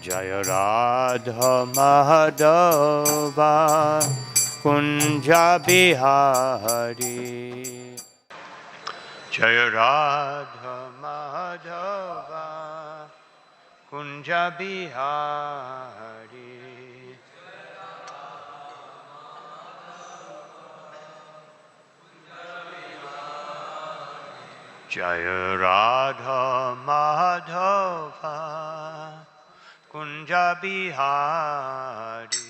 Jaya Radha Madhava Kunja Bihari. Jaya Radha Madhava Kunja Bihari. Jaya Radha Madhava Kunja Bihari.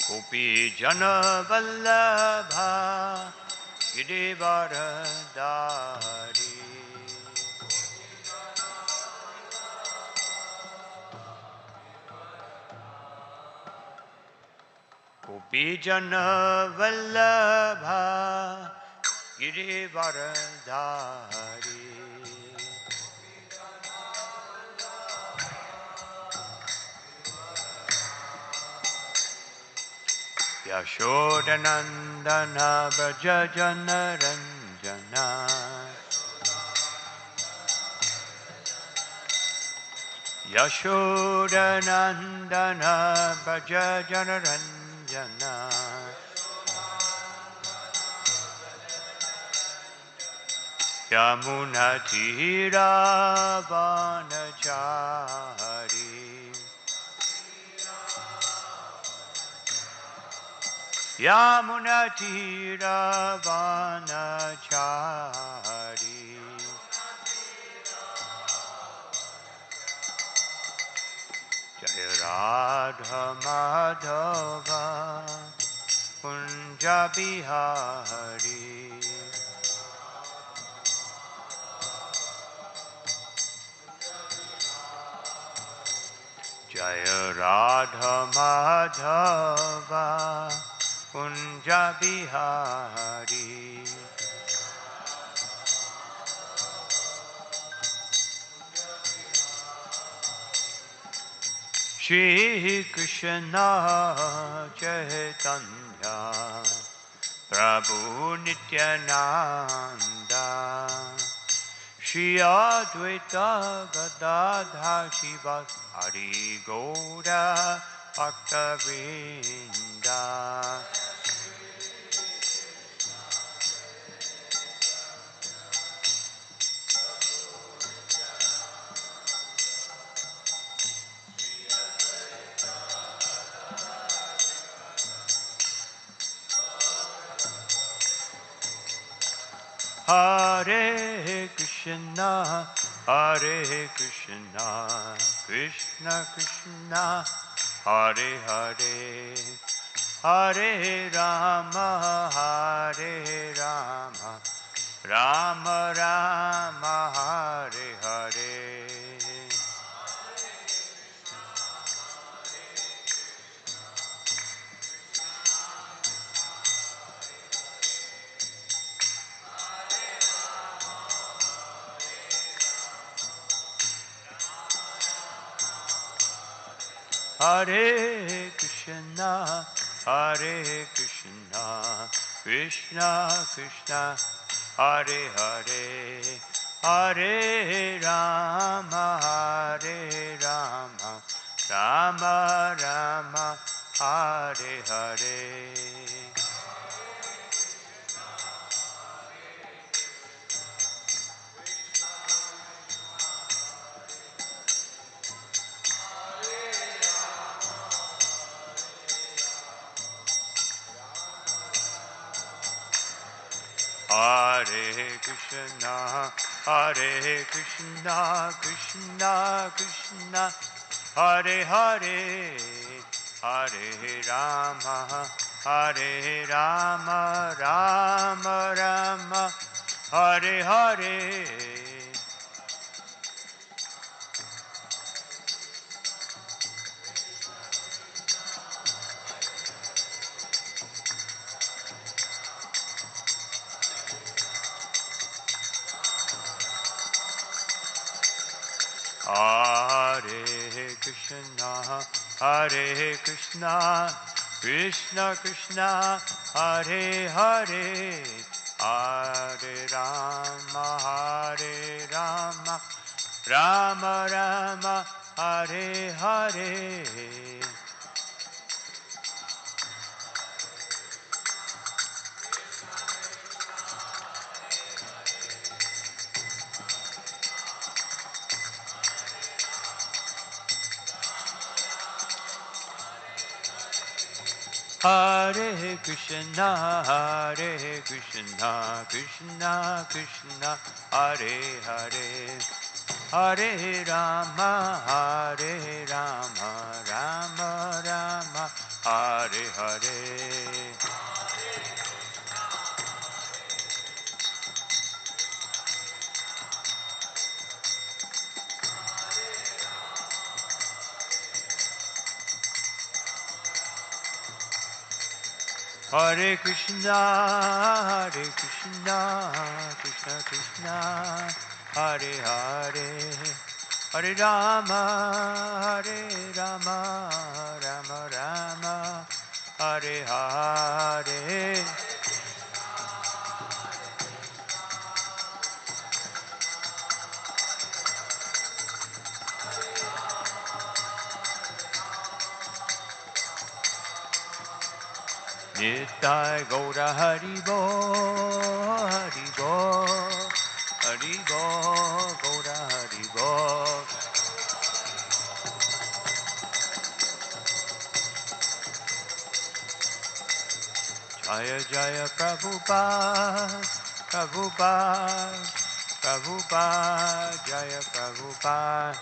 Gopi Jana Vallabha Girivaradari. Gopi Jana Vallabha Girivaradari. Yashodanandana Braja Jana Ranjana. Yashodanandana Braja Jana Ranjana. Yamuna Tira Vanachari. Yamuna Tira Vanachari. Jaya Radha Madhava Kunja Bihari. Jaya Radha Madhava Kunja Bihari. Shri Krishna Chaitanya Prabhu Nityananda Shri Advaita Gadadhar Shivasari Gaura Bhakta-vrinda. Hare Krishna, Krishna Krishna, Hare Hare, Hare Rama, Rama Rama, Hare Hare. Hare Krishna, Krishna Krishna, Hare Hare, Hare Rama, Rama Rama, Hare Hare. Hare Krishna, Krishna Krishna, Hare Hare, Hare Rama, Rama Rama, Hare Hare. Hare Krishna, Krishna Krishna, Hare Hare, Hare Rama, Rama Rama, Hare Hare. Hare Krishna, Krishna Krishna, Hare Hare, Hare Rama, Rama Rama, Hare Hare. Hare Krishna, Krishna Krishna, Hare Hare, Hare Rama, Rama Rama, Hare Hare. Nittai Gaura Haribo, Haribo, Haribo, Gaura Haribo. Jaya Jaya Prabhupada, Prabhupada, Prabhupada, Jaya Prabhupada.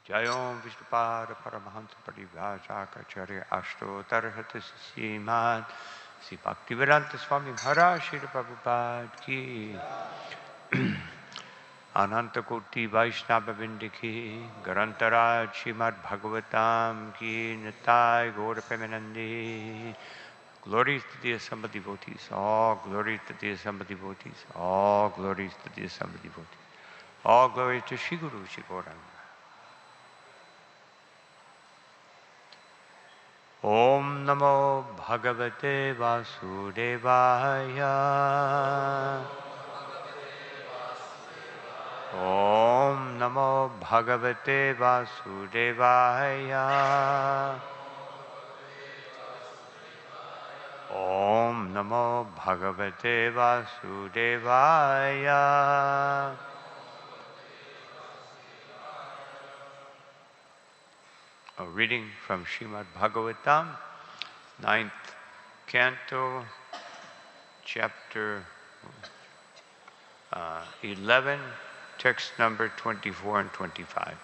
Jayom Vishnupada Paramahansa Parivajakacarya Ashtotar Srimad Sri Bhaktivedanta Swami Maharaj Srila Prabhupada Ki Ananta Koti Vaishnava Vrinda Ki Garantaraj Srimad Bhagavatam Ki Nitai Gaura Premanandi. Glories to the assembled devotees, all glories to the assembled devotees, all glories to the assembled devotees, all glories to Shri Guru Shri Gauranga. Om Namo Bhagavate Vasudevaya. Om Namo Bhagavate Vasudevaya. Om Namo Bhagavate Vasudevaya. A reading from Srimad Bhagavatam, 9th Canto, Chapter 11, text number 24 and 25.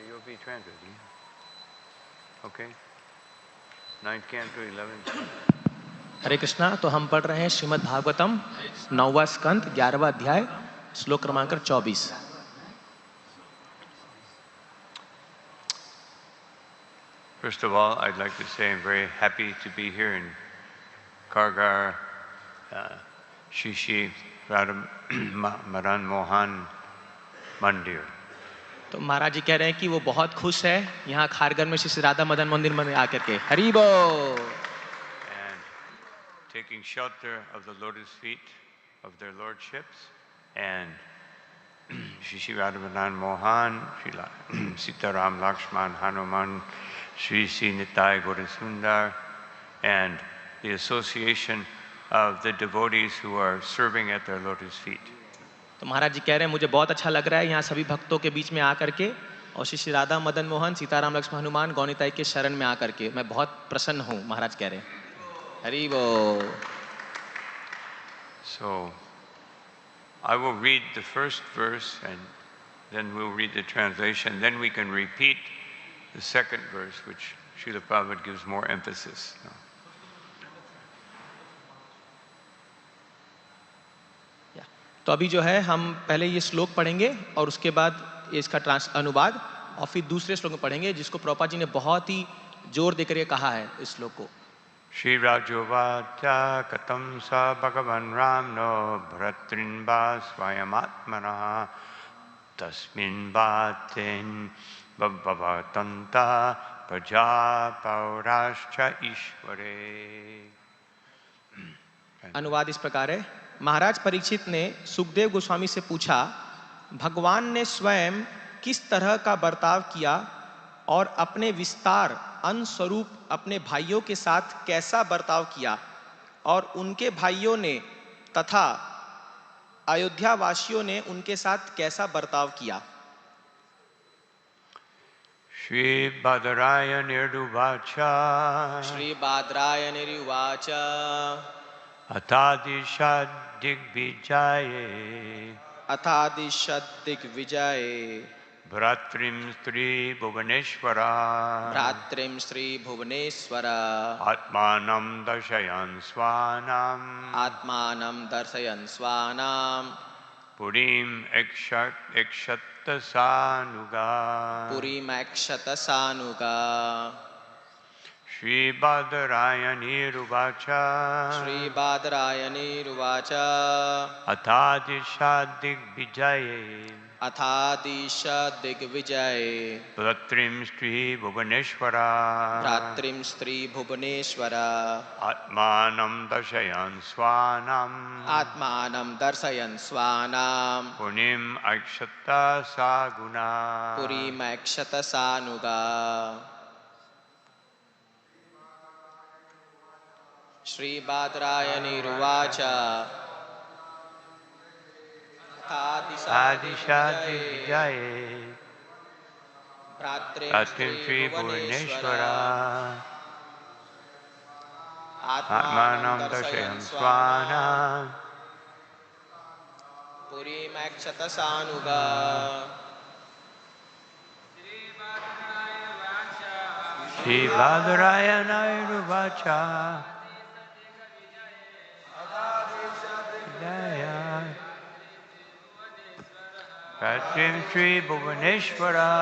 You'll be translating. Okay. 9th Canto, 11th. हरे कृष्णा। तो हम पढ़ रहे हैं श्रीमद् भागवतम 9वां स्कंद 11वां अध्याय श्लोक क्रमांक 24। First of all, I'd like to say I'm very happy to be here in Kargar, Shri Shri Radha Madan Mohan Mandir. तो महाराज जी कह रहे हैं कि वो बहुत खुश है यहाँ खारगर में श्री राधा मदन मंदिर में आकर के। हरि बोल। And taking shelter of the lotus feet of their lordships and Shri Shri Radha Madan Mohan, Shri Sitaram Lakshman Hanuman, Shri Shri Nitai Gaurasundar, and the association of the devotees who are serving at their lotus feet. तो महाराज जी कह रहे हैं मुझे बहुत अच्छा लग रहा है यहाँ सभी भक्तों के बीच में आकर के और श्री श्री राधा मदन मोहन सीताराम लक्ष्मण हनुमान गौनीताई के शरण में आकर के मैं बहुत प्रसन्न हूँ। महाराज कह रहे हैं हरि बोल। So I will read the first verse and then we'll read the translation. Then we can repeat the second verse, which Srila Prabhupada gives more emphasis. तो अभी जो है हम पहले ये श्लोक पढ़ेंगे और उसके बाद इसका अनुवाद और फिर दूसरे श्लोक में पढ़ेंगे जिसको प्रभुपाद जी ने बहुत ही जोर देकर ये कहा है इस श्लोक को। Shri Rajovatya Katam Sa Bhagavan Ram No Bhratrinva Swayamatmana Tasmin Bhaten Bhavavatanta Praja Paurascha Ishvare। अनुवाद इस प्रकार है। महाराज परीक्षित ने सुखदेव गोस्वामी से पूछा, भगवान ने स्वयं किस तरह का बर्ताव किया और अपने विस्तार अंशस्वरूप अपने भाइयों के साथ कैसा बर्ताव किया और उनके भाइयों ने तथा अयोध्या वासियों ने उनके साथ कैसा बर्ताव किया। श्री बादरायणिरुवाचा श्री बादरायणिरुवाच अथादिशा दिग्विजये अथादिशद दिग्विजये भ्रातृं स्त्री भुवनेश्वरा भ्रातृं श्री भुवनेश्वरा आत्मानं दर्शयन् स्वानाम् आत्मानं दर्शयन् स्वानाम् पुरीम् ऐक्षत सानुगा पुरीमैक्षत सानुगा। श्री बादरायणिरुवाच श्री बादरायणिरुवाच अथादिशा दिग्विजये अथादिश दिग्विजये भ्रातृं स्त्री भुवनेश्वरा भ्रातृं स्त्री भुवनेश्वरा आत्मानं दर्शयन् स्वानाम् आत्मानं दर्शयन् स्वानाम् पुरीम् ऐक्षत सागुना पुरीमैक्षत सानुगा। श्री बादरायणिरुवाच आदिशा दिग्विजये भ्रातृं श्री भुवनेश्वरा आत्मानं दर्शयन् स्वानाम् पुरीमैक्षत सानुगा। श्री बादरायणिरुवाच भ्रातृं श्री भुवनेश्वरा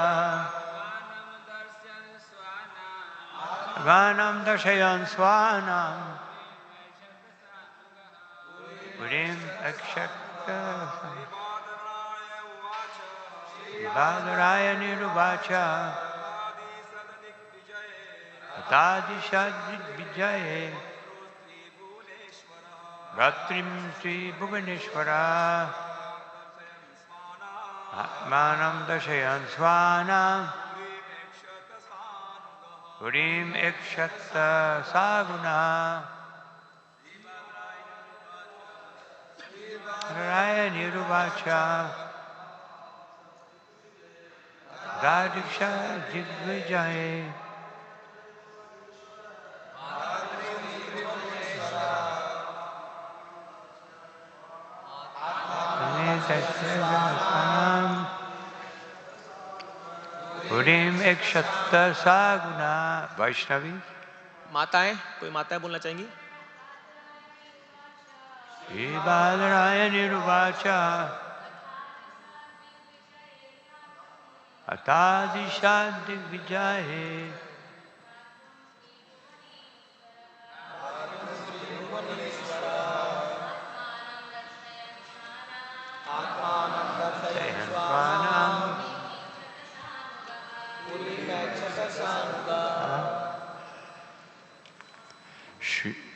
आत्मानं दर्शयन् स्वानाम् पुरीम् ऐक्षत बादरायणिरुवाच अथादिशा दिग्विजये भ्रातृं श्री भुवनेश्वरा आत्मानं दर्शयन् स्वानाम् पुरीम् ऐक्षत सागुना रायणिरुवाच अथादिशा दिग्विजये पुरीम् ऐक्षत सागुना। वैष्णवी माताएं, कोई माताएं बोलना चाहेंगी? श्री बादरायणिरुवाच अथादिशा दिग्विजये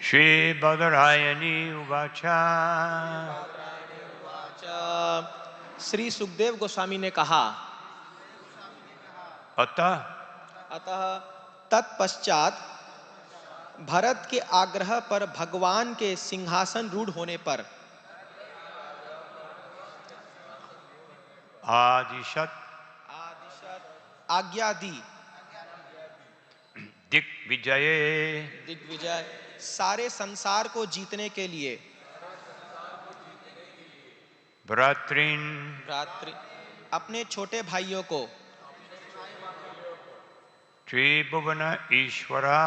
श्री बादरायणिरुवाच श्री सुखदेव गोस्वामी ने कहा, अतः तत्पश्चात भरत के आग्रह पर भगवान के सिंहासन रूढ़ होने पर आदिशत आज्ञा दी दिग्विजय सारे संसार को जीतने के लिए भ्रातृ अपने छोटे भाइयों को त्रिभुवन ईश्वरा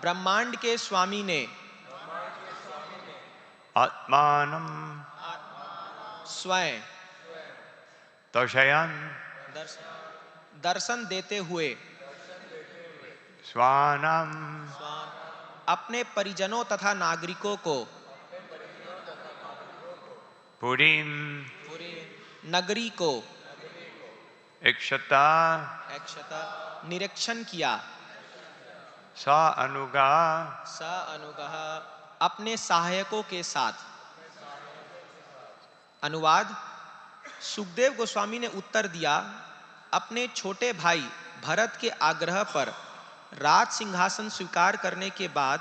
ब्रह्मांड के स्वामी ने आत्मानम स्वयं दर्शयन् दर्शन देते हुए स्वानाम अपने परिजनों तथा नागरिकों को पुरीम नगरी को इक्षता निरीक्षण किया। सा अनुगा अपने सहायकों के साथ। अनुवाद। सुखदेव गोस्वामी ने उत्तर दिया, अपने छोटे भाई भरत के आग्रह पर राज सिंहासन स्वीकार करने के बाद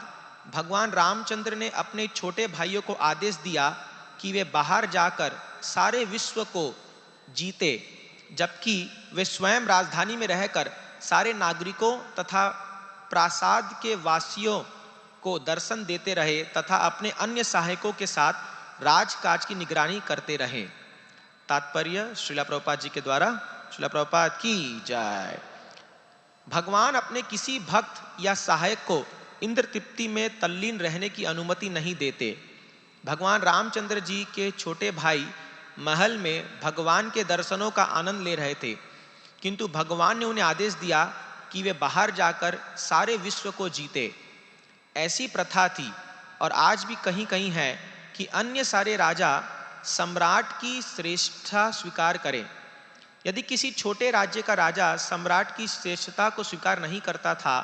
भगवान रामचंद्र ने अपने छोटे भाइयों को आदेश दिया कि वे बाहर जाकर सारे विश्व को जीते, जबकि वे स्वयं राजधानी में रहकर सारे नागरिकों तथा प्रासाद के वासियों को दर्शन देते रहे तथा अपने अन्य सहायकों के साथ राजकाज की निगरानी करते रहे। तात्पर्य श्रीला प्रभुपाद जी के द्वारा। श्रीला प्रभुपाद की जय। भगवान अपने किसी भक्त या सहायक को इंद्र तृप्ति में तल्लीन रहने की अनुमति नहीं देते। भगवान रामचंद्र जी के छोटे भाई महल में भगवान के दर्शनों का आनंद ले रहे थे, किंतु भगवान ने उन्हें आदेश दिया कि वे बाहर जाकर सारे विश्व को जीते। ऐसी प्रथा थी और आज भी कहीं कहीं है कि अन्य सारे राजा सम्राट की श्रेष्ठता स्वीकार करें। यदि किसी छोटे राज्य का राजा सम्राट की श्रेष्ठता को स्वीकार नहीं करता था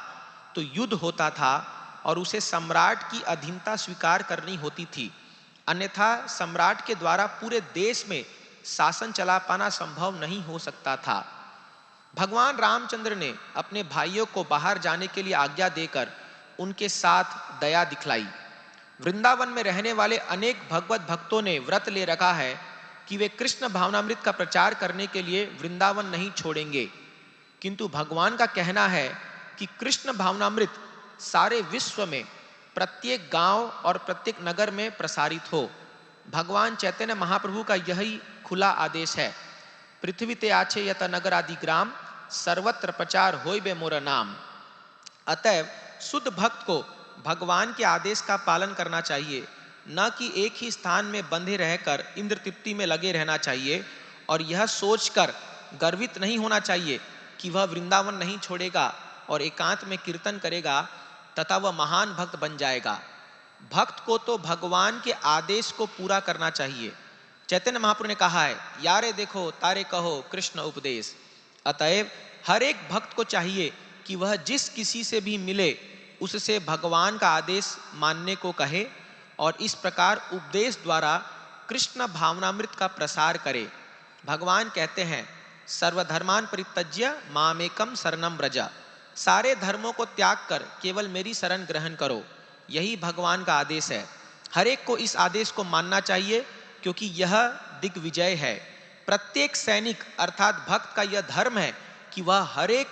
तो युद्ध होता था और उसे सम्राट की अधीनता स्वीकार करनी होती थी, अन्यथा सम्राट के द्वारा पूरे देश में शासन चला पाना संभव नहीं हो सकता था। भगवान रामचंद्र ने अपने भाइयों को बाहर जाने के लिए आज्ञा देकर उनके साथ दया दिखलाई। वृंदावन में रहने वाले अनेक भगवत भक्तों ने व्रत ले रखा है कि वे कृष्ण भावनामृत का प्रचार करने के लिए वृंदावन नहीं छोड़ेंगे, किंतु भगवान का कहना है कि कृष्ण भावनामृत सारे विश्व में प्रत्येक गांव और प्रत्येक नगर में प्रसारित हो। भगवान चैतन्य महाप्रभु का यही खुला आदेश है, पृथ्वी ते आछे यत नगर आदि ग्राम सर्वत्र प्रचार होय बे मोर नाम। अतएव शुद्ध भक्त को भगवान के आदेश का पालन करना चाहिए, न कि एक ही स्थान में बंधे रहकर इंद्र तृप्ति में लगे रहना चाहिए और यह सोचकर गर्वित नहीं होना चाहिए कि वह वृंदावन नहीं छोड़ेगा और एकांत में कीर्तन करेगा तथा वह महान भक्त बन जाएगा। भक्त को तो भगवान के आदेश को पूरा करना चाहिए। चैतन्य महाप्रभु ने कहा है, यारे देखो तारे कहो कृष्ण उपदेश। अतएव हर एक भक्त को चाहिए कि वह जिस किसी से भी मिले उससे भगवान का आदेश मानने को कहे और इस प्रकार उपदेश द्वारा कृष्ण भावनामृत का प्रसार करे। भगवान कहते हैं, सर्वधर्मान परित्यज्य मामेकम शरणम व्रज। सारे धर्मों को त्याग कर केवल मेरी शरण ग्रहण करो, यही भगवान का आदेश है। हर एक को इस आदेश को मानना चाहिए क्योंकि यह दिग्विजय है। प्रत्येक सैनिक अर्थात भक्त का यह धर्म है कि वह हर एक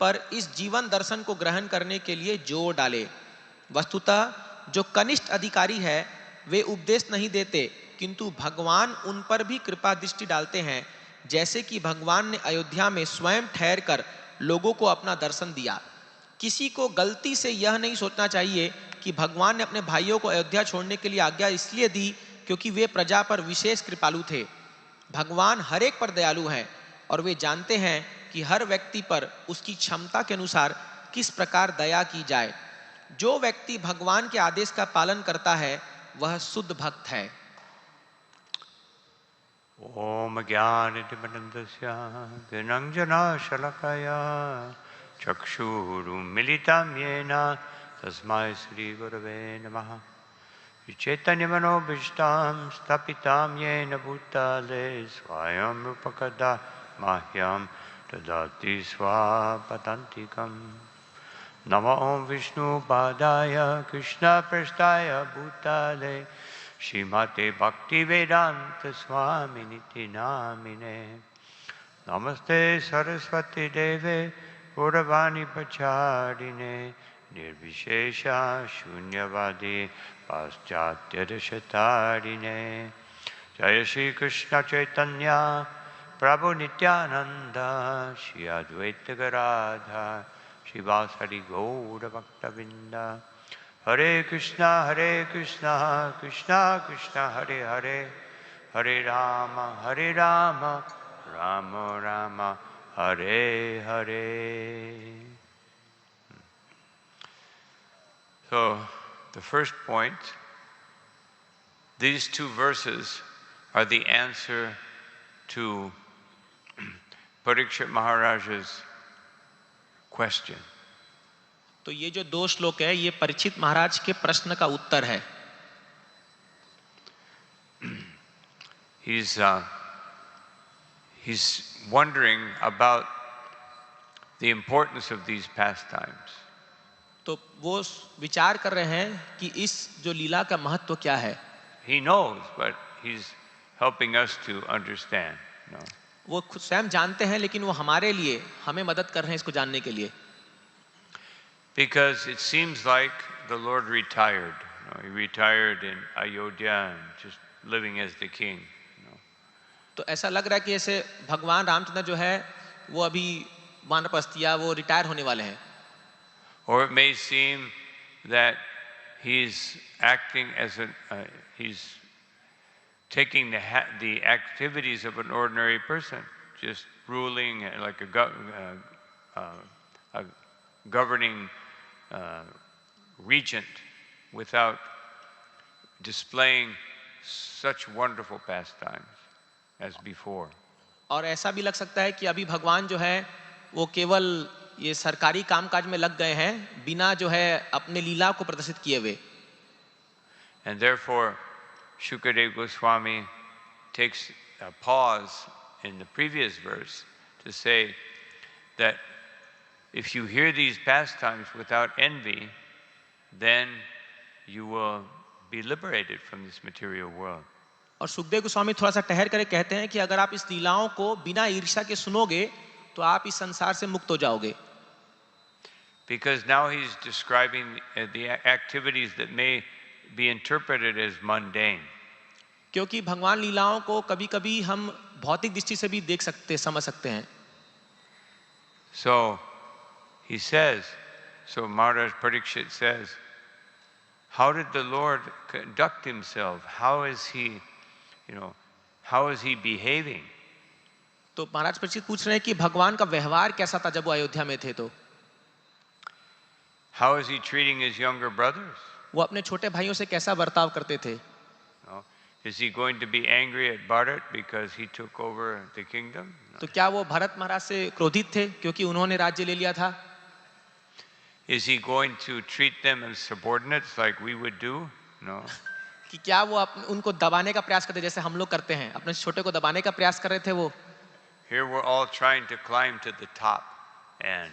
पर इस जीवन दर्शन को ग्रहण करने के लिए जोर डाले। वस्तुतः जो कनिष्ठ अधिकारी है वे उपदेश नहीं देते, किंतु भगवान उन पर भी कृपा दृष्टि डालते हैं, जैसे कि भगवान ने अयोध्या में स्वयं ठहर कर लोगों को अपना दर्शन दिया। किसी को गलती से यह नहीं सोचना चाहिए कि भगवान ने अपने भाइयों को अयोध्या छोड़ने के लिए आज्ञा इसलिए दी क्योंकि वे प्रजा पर विशेष कृपालु थे। भगवान हर एक पर दयालु हैं और वे जानते हैं कि हर व्यक्ति पर उसकी क्षमता के अनुसार किस प्रकार दया की जाए। जो व्यक्ति भगवान के आदेश का पालन करता है वह शुद्ध भक्त है। ओम ज्ञानतिमिरन्दस्य ज्ञानाञ्जना शलाकया चक्षुरुन्मिलितं येन तस्मै श्रीगुरवे नमः। चैतन्यमनोभीष्टां स्थापितां येन भूतले स्वयं रूपकदा मह्यं ददाति स्वापदान्तिकम्। नमो विष्णुपादाय कृष्णप्रेष्ठाय भूतले श्रीमते भक्तिवेदांत स्वामिनिति नामिने। नमस्ते सरस्वती देवे गौरवाणी प्रचारिणे निर्विशेष शून्यवादी पाश्चात्य देशतारिणे। जय श्री कृष्ण चैतन्य प्रभु नित्यानंद श्री अद्वैत गदाधर श्रीवासदि गौर भक्तवृंद। हरे कृष्णा कृष्णा कृष्णा हरे हरे, हरे Ram Rama Rama, Hare Hare. So, the first point, these two verses are the answer to Parikshit Maharaja's question. तो ये जो 2 श्लोक है ये परीक्षित महाराज के प्रश्न का उत्तर है. He's wondering about the importance of these pastimes. तो वो विचार कर रहे हैं कि इस जो लीला का महत्व क्या है. He knows, but he's helping us to understand. No? वो खुद स्वयं जानते हैं लेकिन वो हमारे लिए हमें मदद कर रहे हैं इसको जानने के लिए. Because it seems like the Lord retired. No? He retired in Ayodhya and just living as the king. No? तो ऐसा लग रहा है कि ऐसे भगवान रामचंद्र जो है वो अभी वानप्रस्थ या वो रिटायर होने वाले हैं. Or it may seem that he's acting as he's taking the activities of an ordinary person, just ruling like a governing regent without displaying such wonderful pastimes as before. और ऐसा भी लग सकता है कि अभी भगवान जो है वो केवल ये सरकारी कामकाज में लग गए हैं बिना जो है अपने लीला को प्रदर्शित किए हुए. And therefore, Shukadeva Goswami takes a pause in the previous verse to say that if you hear these pastimes without envy, then you will be liberated from this material world. और सुखदेव गोस्वामी थोड़ा सा ठहर कर कहते हैं कि अगर आप इस लीलाओं को बिना ईर्ष्या के सुनोगे तो आप इस संसार से मुक्त हो जाओगे. Because now he's describing the activities that may be interpreted as mundane. क्योंकि भगवान लीलाओं को कभी-कभी हम भौतिक दृष्टि से भी देख सकते समझ सकते हैं. So he says, so Maharaj Parikshit says, how did the Lord conduct himself? How is he, how is he behaving? तो महाराज परीक्षित पूछ रहे हैं कि भगवान का व्यवहार कैसा था जब वो अयोध्या में थे. तो How is he treating his younger brothers? वो अपने छोटे भाइयों से कैसा बर्ताव करते थे. Is he going to be angry at Bharat because he took over the kingdom? तो क्या वो भरत महाराज से क्रोधित थे क्योंकि उन्होंने राज्य ले लिया था. Is he going to treat them as subordinates like we would do? No. कि क्या वो उनको दबाने का प्रयास करते जैसे हम लोग करते हैं. अपने छोटे को दबाने का प्रयास कर रहे थे वो. Here we're all trying to climb to the top and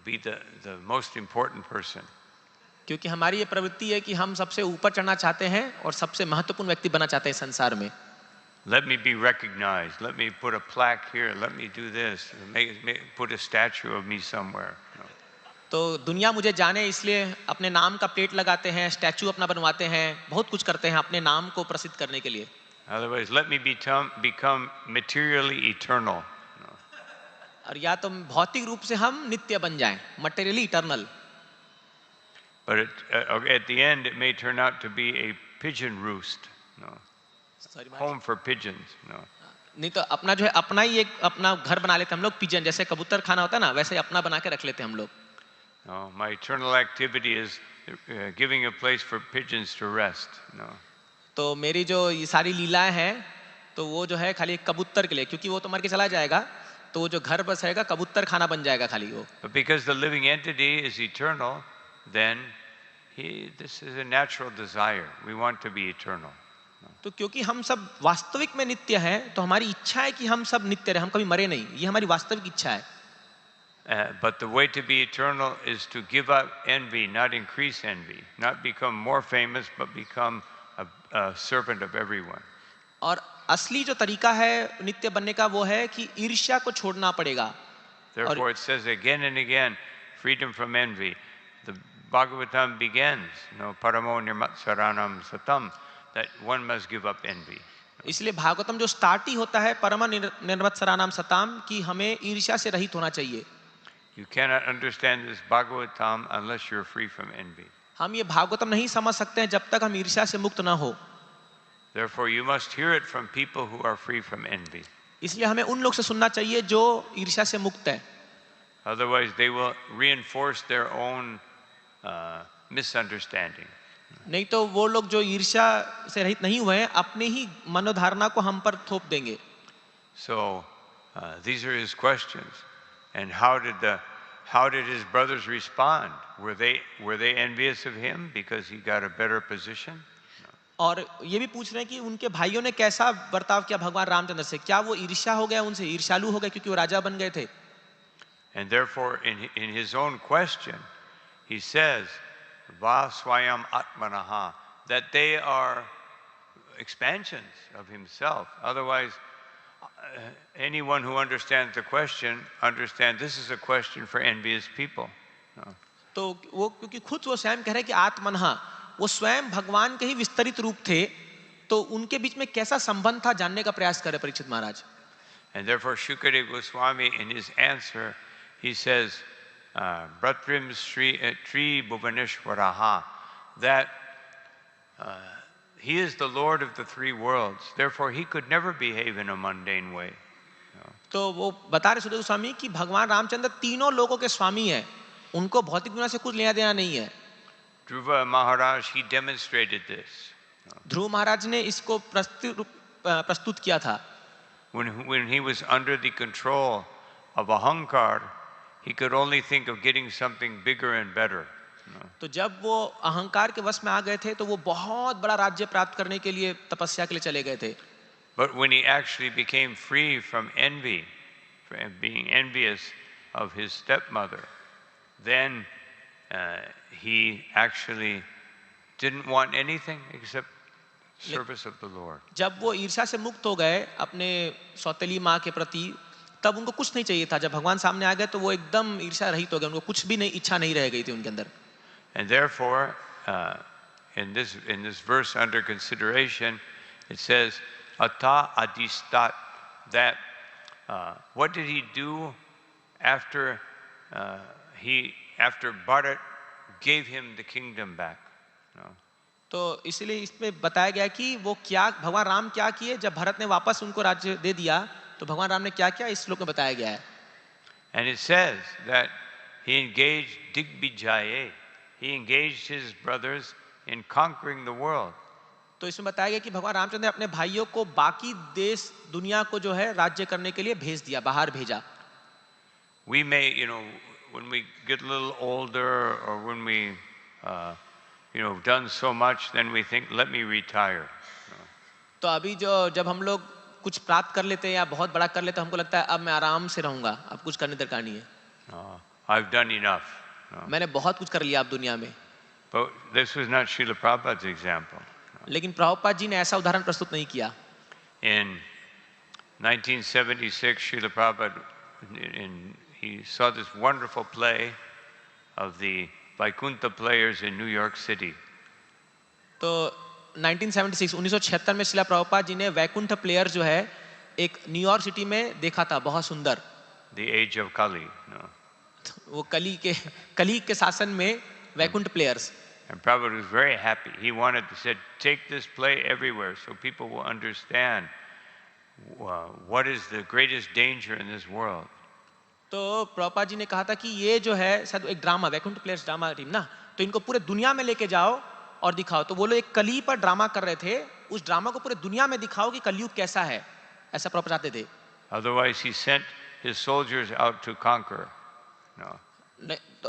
be the most important person. क्योंकि हमारी ये प्रवृत्ति है कि हम सबसे ऊपर चढ़ना चाहते हैं और सबसे महत्वपूर्ण व्यक्ति बनना चाहते हैं संसार में. Let me be recognized. Let me put a plaque here. Let me do this. Put a statue of me somewhere. No. तो दुनिया मुझे जाने इसलिए अपने नाम का प्लेट लगाते हैं, स्टैचू अपना बनवाते हैं, बहुत कुछ करते हैं अपने नाम को प्रसिद्ध करने के लिए. Otherwise, let me become materially eternal. No. और या तो भौतिक रूप से हम नित्य बन जाएं, materially eternal. But at the end, it may turn out to be a pigeon roost. No. Home for pigeons. No. नहीं तो अपना जो है अपना ही एक अपना घर बना लेते हम लोग. पिजन जैसे कबूतर खाना होता है ना वैसे अपना बना के रख लेते हम लोग. No, my eternal activity is giving a place for pigeons to rest. No. तो मेरी जो ये सारी लीलाएं हैं तो वो जो है खाली कबूतर के लिए, क्योंकि वो तो मर के चला जाएगा तो वो जो घर बस रहेगा कबूतर खाना बन जाएगा खाली वो. But because the living entity is eternal, then this is a natural desire. We want to be eternal. तो क्योंकि हम सब वास्तविक में नित्य हैं तो हमारी इच्छा है कि हम सब नित्य रहे, हम कभी मरे नहीं. ये हमारी वास्तविक इच्छा है. But the way to be eternal is to give up envy, not increase envy, not become more famous, but become a servant of everyone. और असली जो तरीका है नित्य बनने का वो है कि ईर्ष्या को छोड़ना पड़ेगा. Therefore, it says again and again, freedom from envy. The Bhagavatam begins, paramo nirmatsaranam satam, that one must give up envy. इसलिए भागवतम जो स्टार्ट ही होता है परम निर्वत्सराणाम सताम कि हमें ईर्ष्या से रहित होना चाहिए. You cannot understand this Bhagavatam unless you're free from envy. हम ये भागवतम नहीं समझ सकते हैं जब तक हम ईर्ष्या से मुक्त ना हो. Therefore, you must hear it from people who are free from envy. इसलिए हमें उन लोग से सुनना चाहिए जो ईर्ष्या से मुक्त है, Otherwise, they will reinforce their own misunderstanding. नहीं तो वो लोग जो ईर्ष्या से रहित नहीं हुए हैं अपने ही मनोधारणा को हम पर थोप देंगे। So these are his questions. And how did his brothers respond? Were they envious of him because he got a better position? और ये भी पूछ रहे हैं कि उनके भाइयों ने कैसा बर्ताव किया भगवान रामचंद्र से, क्या वो ईर्ष्या हो गया, उनसे ईर्ष्यालु हो गए क्योंकि वो राजा बन गए थे। And therefore, in his own question, he says, Va swayam atmanaha, that they are expansions of himself. Otherwise, anyone who understands the question understands this is a question for envious people. तो वो क्योंकि खुद वो स्वयं कह रहे हैं कि आत्मनहा, वो स्वयं भगवान के ही विस्तरित रूप थे, तो उनके बीच में कैसा संबंध था जानने का प्रयास करे परीक्षित महाराज। And therefore, Shukadeva Goswami, in his answer, he says, Bratrim Tri Bhuvaneshwaraha, that he is the Lord of the three worlds. Therefore, he could never behave in a mundane way. तो वो बता रहे सुखदेव गोस्वामी कि भगवान रामचंद्र तीनों लोगों के स्वामी है, उनको भौतिक दुनिया से कुछ लेना देना नहीं है। Dhruva Maharaj, he demonstrated this. ध्रुव महाराज ने इसको प्रस्तुत किया था। When he was under the control of Ahankar, he could only think of getting something bigger and better. तो जब वो अहंकार के वश में आ गए थे तो वो बहुत बड़ा राज्य प्राप्त करने के लिए तपस्या के लिए चले गए थे। But when he actually became free from envy, from being envious of his stepmother, then he actually didn't want anything except service of the Lord. जब वो ईर्ष्या से मुक्त हो गए अपने सौतेली माँ के प्रति, तब उनको कुछ नहीं चाहिए था। जब भगवान सामने आ गए तो वो एकदम ईर्ष्या रहित हो गए, उनको कुछ भी नहीं, इच्छा नहीं रह गई थी उनके अंदर। And therefore, in this verse under consideration, it says, Ata adistat, that what did he do after after Bharat gave him the kingdom back? तो इसलिए इसमें बताया गया कि वो क्या, भगवान राम क्या किए जब भरत ने वापस उनको राज्य दे दिया, तो भगवान राम ने क्या किया इस श्लोक में बताया गया है। And it says that he engaged Digvijaye, he engaged his brothers in conquering the world. तो इसमें बताया गया कि भगवान रामचंद्र ने अपने भाइयों को बाकी देश दुनिया को जो है राज्य करने के लिए भेज दिया, बाहर भेजा। We may, when we get a little older, or when we done so much, then we think, let me retire. तो अभी जब हम लोग कुछ प्राप्त कर लेते हैं या बहुत बड़ा कर लेते हैं, हमको लगता है अब मैं आराम से रहूंगा, अब कुछ करने दरकार नहीं है। I've done enough. मैंने बहुत कुछ कर लिया अब दुनिया में। But this was not Srila Prabhupada's example. लेकिन प्रभुपाद जी ने ऐसा उदाहरण प्रस्तुत नहीं किया। In 1976, Srila Prabhupada, he saw this wonderful play of the Vaikuntha players in New York City. तो 1976 में श्रीला प्रभुपाद जी ने वैकुंठ प्लेयर जो है एक न्यूयॉर्क सिटी में देखा था, बहुत सुंदर। The age of Kali. वो कली के शासन में Vaikuntha players. And Prabhupada was very happy. He said, take this play everywhere so people will understand what is the greatest danger in this world. तो प्रभुपाद जी ने कहा था कि ये जो है शायद एक drama, Vaikuntha players drama team ना, तो इनको पूरे दुनिया में लेके जाओ और दिखाओ। तो वो लोग एक कली पर ड्रामा कर रहे थे, उस ड्रामा को पूरे दुनिया में दिखाओ कि कलयुग कैसा है, ऐसा प्रभुपाद चाहते थे। Otherwise he sent his soldiers out to conquer. No.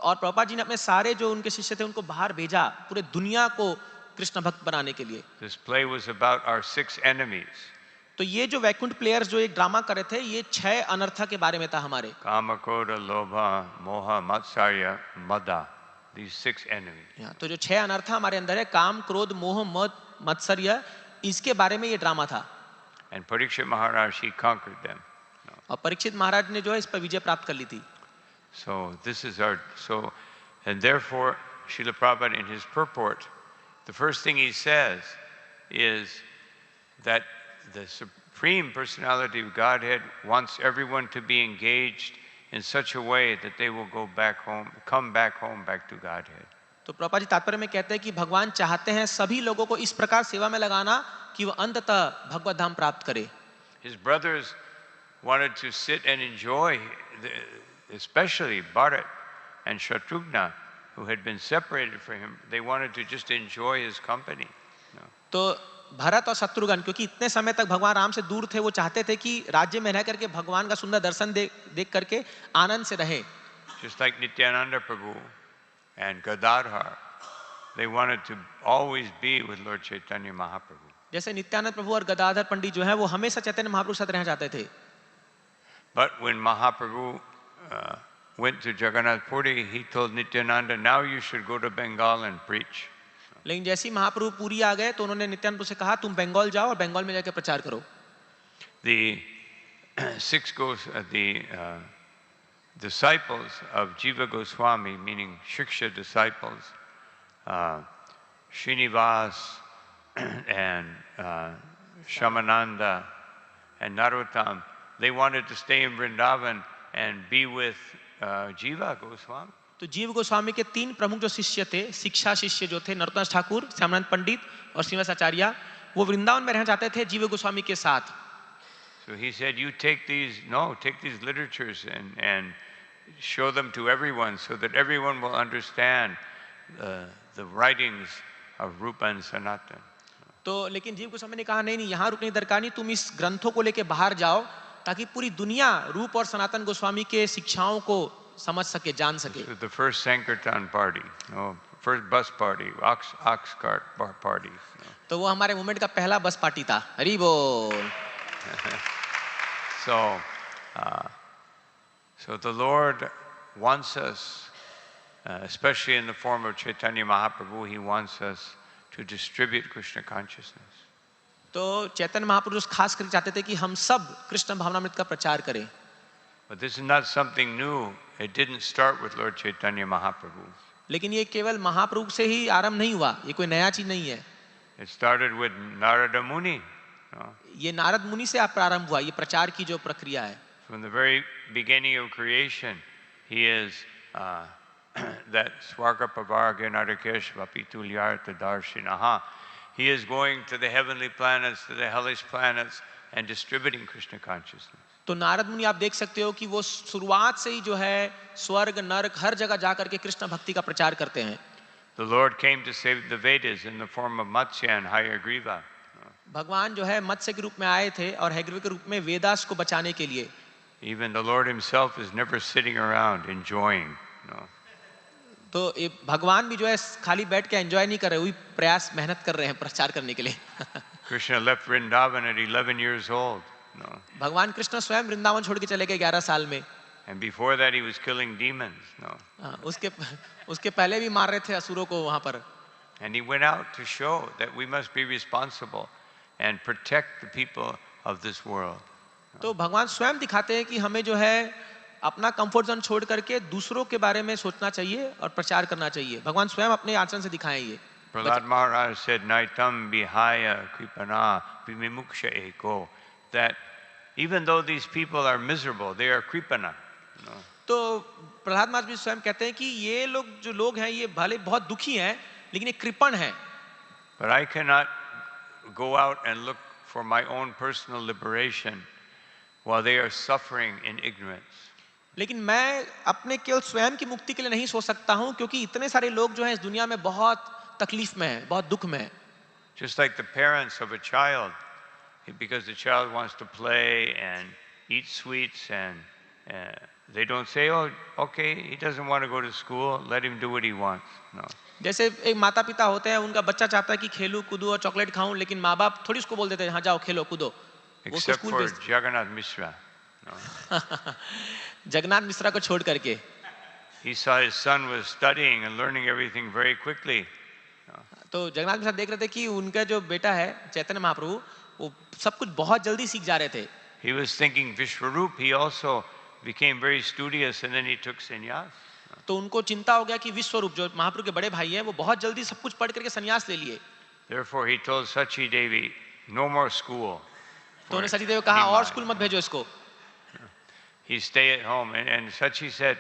और प्रभुपाद जी ने अपने सारे जो उनके शिष्य थे उनको बाहर भेजा पूरे दुनिया को कृष्ण भक्त बनाने के लिए। This play was about our 6 enemies. तो ये जो वैकुंठ प्लेयर्स जो एक ड्रामा कर रहे थे, ये 6 अनर्थ के बारे में था हमारे। Kama, Krodha, Lobha, Moha, Matsarya, Mada. These 6 enemies. तो जो 6 अनर्थ हमारे अंदर है, काम, क्रोध, मोह, मद, मत्सर्य, इसके बारे में ये ड्रामा था। And Parikshit Maharaj, he conquered them. और परीक्षित महाराज ने जो है इस पर विजय प्राप्त कर ली थी। So this is and therefore Srila Prabhupada in his purport, the first thing he says is that the Supreme Personality of Godhead wants everyone to be engaged in such a way that they will come back home, back to Godhead. तो प्रभुपाद जी तात्पर्य में कहते हैं कि भगवान चाहते हैं सभी लोगों को इस प्रकार सेवा में लगाना कि वो अंततः भगवत धाम प्राप्त करे। His brothers wanted to sit and enjoy, especially Bharat and Shatrughna, who had been separated from him. They wanted to just enjoy his company. तो भरत और शत्रुघ्न क्योंकि इतने समय तक भगवान राम से दूर थे, वो चाहते थे कि राज्य में रह करके भगवान का सुंदर दर्शन देख करके आनंद से रहे. Just like Nityananda Prabhu and Gadadhar, they wanted to always be with Lord Chaitanya Mahaprabhu. जैसे नित्यानंद प्रभु और गदाधर पंडित जो है वो हमेशा चैतन्य महाप्रभु साथ रहना चाहते थे. But when Mahaprabhu went to Jagannath Puri, he told Nityananda, now you should go to Bengal and preach. लेकिन जैसे ही महाप्रभु पूरी आ गए तो उन्होंने नित्यानंद से कहा तुम बंगाल जाओ और बंगाल में जाकर प्रचार करो. The disciples of Jiva Goswami, meaning Shiksha disciples, Srinivas and Shamananda and Narottam, they wanted to stay in Vrindavan and be with Jiva Goswami. तो जीव गोस्वामी के 3 प्रमुख जो शिष्य थे, शिक्षा शिष्य जो थे, नरोत्तम ठाकुर, श्यामानंद पंडित और श्रीनिवास आचार्य, वो वृंदावन में रहना चाहते थे जीव गोस्वामी के साथ. So he said, you take these literatures and show them to everyone so that everyone will understand the writings of Rupa and Sanatan. तो लेकिन जीव गोस्वामी ने कहा नहीं यहाँ रुकने की दरकार नहीं, तुम इस ग्रंथों को लेके बाहर जाओ ताकि पूरी दुनिया रूप और सनातन गोस्वामी के शिक्षाओं को समझ सके, जान सके. The first Sankirtan party, first bus party, ox cart party. तो वो हमारे मूवमेंट का पहला बस पार्टी था. हरि बोल. So the Lord wants us, especially in the form of Chaitanya Mahaprabhu, he wants us to distribute Krishna consciousness. तो चैतन्य महाप्रभु खास करके चाहते थे कि हम सब कृष्ण भावनामृत का प्रचार करें. But this is not something new. It didn't start with Lord Chaitanya Mahaprabhu. लेकिन ये केवल महाप्रभु से ही आरंभ नहीं हुआ, ये कोई नया चीज नहीं है. It started with Narada Muni. ये नारद मुनि से प्रारंभ हुआ, ये प्रचार की जो प्रक्रिया है. From the very beginning of creation, he is that Swarga Pavarga Narikesh Vapitulyartha Darshinaha. He is going to the heavenly planets, to the hellish planets, and distributing Krishna consciousness. तो नारद मुनि आप देख सकते हो कि वो शुरुआत से ही जो है स्वर्ग नरक हर जगह जाकर के कृष्ण भक्ति का प्रचार करते हैं. The Lord came to save the Vedas in the form of Matsya and Hayagriva. भगवान जो है मत्स्य के रूप में आए थे और हैग्रीव के रूप में वेदास को बचाने के लिए. Even the Lord himself is never sitting around enjoying. तो ये भगवान भी जो है खाली बैठ के एंजॉय नहीं कर रहे, वही प्रयास मेहनत कर रहे हैं प्रचार करने के लिए. Krishna left Vrindavan at 11 years old. भगवान कृष्ण स्वयं वृंदावन छोड़ के चले गए 11 साल में. And before that he was killing demons. उसके पहले भी मार रहे थे असुरों को वहां पर. And he went out to show that we must be responsible and protect the people of this world. तो भगवान स्वयं दिखाते हैं कि हमें जो है अपना कंफर्ट जोन छोड़ करके दूसरों के बारे में सोचना चाहिए और प्रचार करना चाहिए. भगवान स्वयं अपने आचरण से दिखाएं ये. Prahlad Maharaj said, Naitam vihaya kripana vimimuksha eko, that even though these people are miserable, they are kripana. तो प्रहलाद महाराज भी स्वयं कहते हैं कि ये लोग हैं ये भले बहुत दुखी हैं लेकिन ये कृपण हैं. But I cannot go out and look for my own personal liberation while they are suffering in ignorance. लेकिन मैं अपने केवल स्वयं की मुक्ति के लिए नहीं सोच सकता हूं क्योंकि इतने सारे लोग जो हैं इस दुनिया में बहुत तकलीफ में हैं, बहुत दुख में हैं. Just like the parents of a child, because the child wants to play and eat sweets, and they don't say, oh, okay, he doesn't want to go to school, let him do what he wants. No. जैसे एक माता पिता होते हैं, उनका बच्चा चाहता है कि खेलूं कूदूं और चॉकलेट खाऊं, लेकिन माँ बाप थोड़ी उसको बोल देते हैं हाँ जाओ खेलो कूदो. Except for Jagannath Mishra. No. Jagannath Mishra को छोड़ करके. He saw his son was studying and learning everything very quickly. तो जगन्नाथ मिश्रा देख रहे थे कि उनका जो बेटा है चैतन्य महाप्रभु वो सब कुछ बहुत जल्दी सीख जा रहे थे. He was thinking Vishwarup, he also became very studious and then he took sannyas. तो उनको चिंता हो गया कि विश्वरूप जो महाप्रभु के बड़े भाई हैं वो बहुत जल्दी सब कुछ पढ़ करके सन्यास ले लिए. Therefore he told Sachi Devi, no more school. तो उन्हें सची देवी कहा और स्कूल मत भेजो इसको. He stay at home, and Sachi said,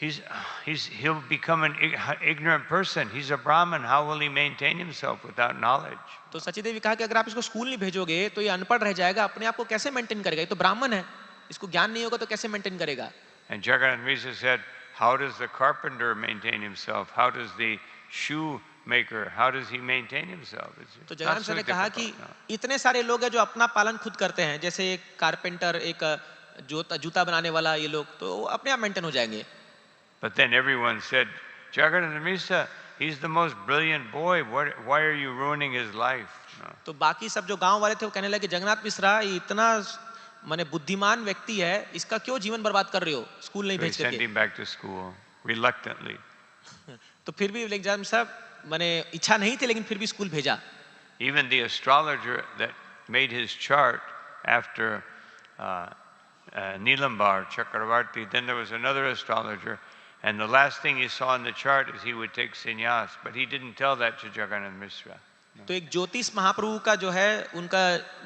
he'll become an ignorant person. He's a Brahmin. How will he maintain himself without knowledge? तो सची देवी कहा कि अगर आप इसको स्कूल नहीं भेजोगे तो ये अनपढ़ रह जाएगा, अपने आप को कैसे मेंटेन करेगा? ये तो ब्राह्मण है, इसको ज्ञान नहीं होगा तो कैसे मेंटेन करेगा? And Jagannath Mishra said, how does the carpenter maintain himself? How does the shoemaker, how does he maintain himself? तो जगन्नाथ सर ने कहा कि इतने सारे लोग हैं जो अपना पालन खुद करते हैं, जैसे एक कारपेंटर, एक जूता बनाने वाला, ये लोग तो अपने आप मेंटेन हो जाएंगे. But then everyone said, Jagannath Mishra, he's the most brilliant boy. Why are you ruining his life? No. तो बाकी सब जो गांव वाले थे वो कहने लगे, जगन्नाथ मिश्रा ये इतना माने बुद्धिमान व्यक्ति है, इसका क्यों जीवन बर्बाद कर रहे हो स्कूल नहीं So he भेज sent करके? him back to school reluctantly. तो फिर भी जगन्नाथ मिश्रा माने इच्छा नहीं थी लेकिन फिर भी स्कूल भेजा. Even the astrologer that made his chart after Nilambar Chakravarti, then there was another astrologer, and the last thing he saw in the chart is he would take sannyas, but he didn't tell that to Jagannath Mishra. तो एक ज्योतिष महाप्रभु का जो है उनका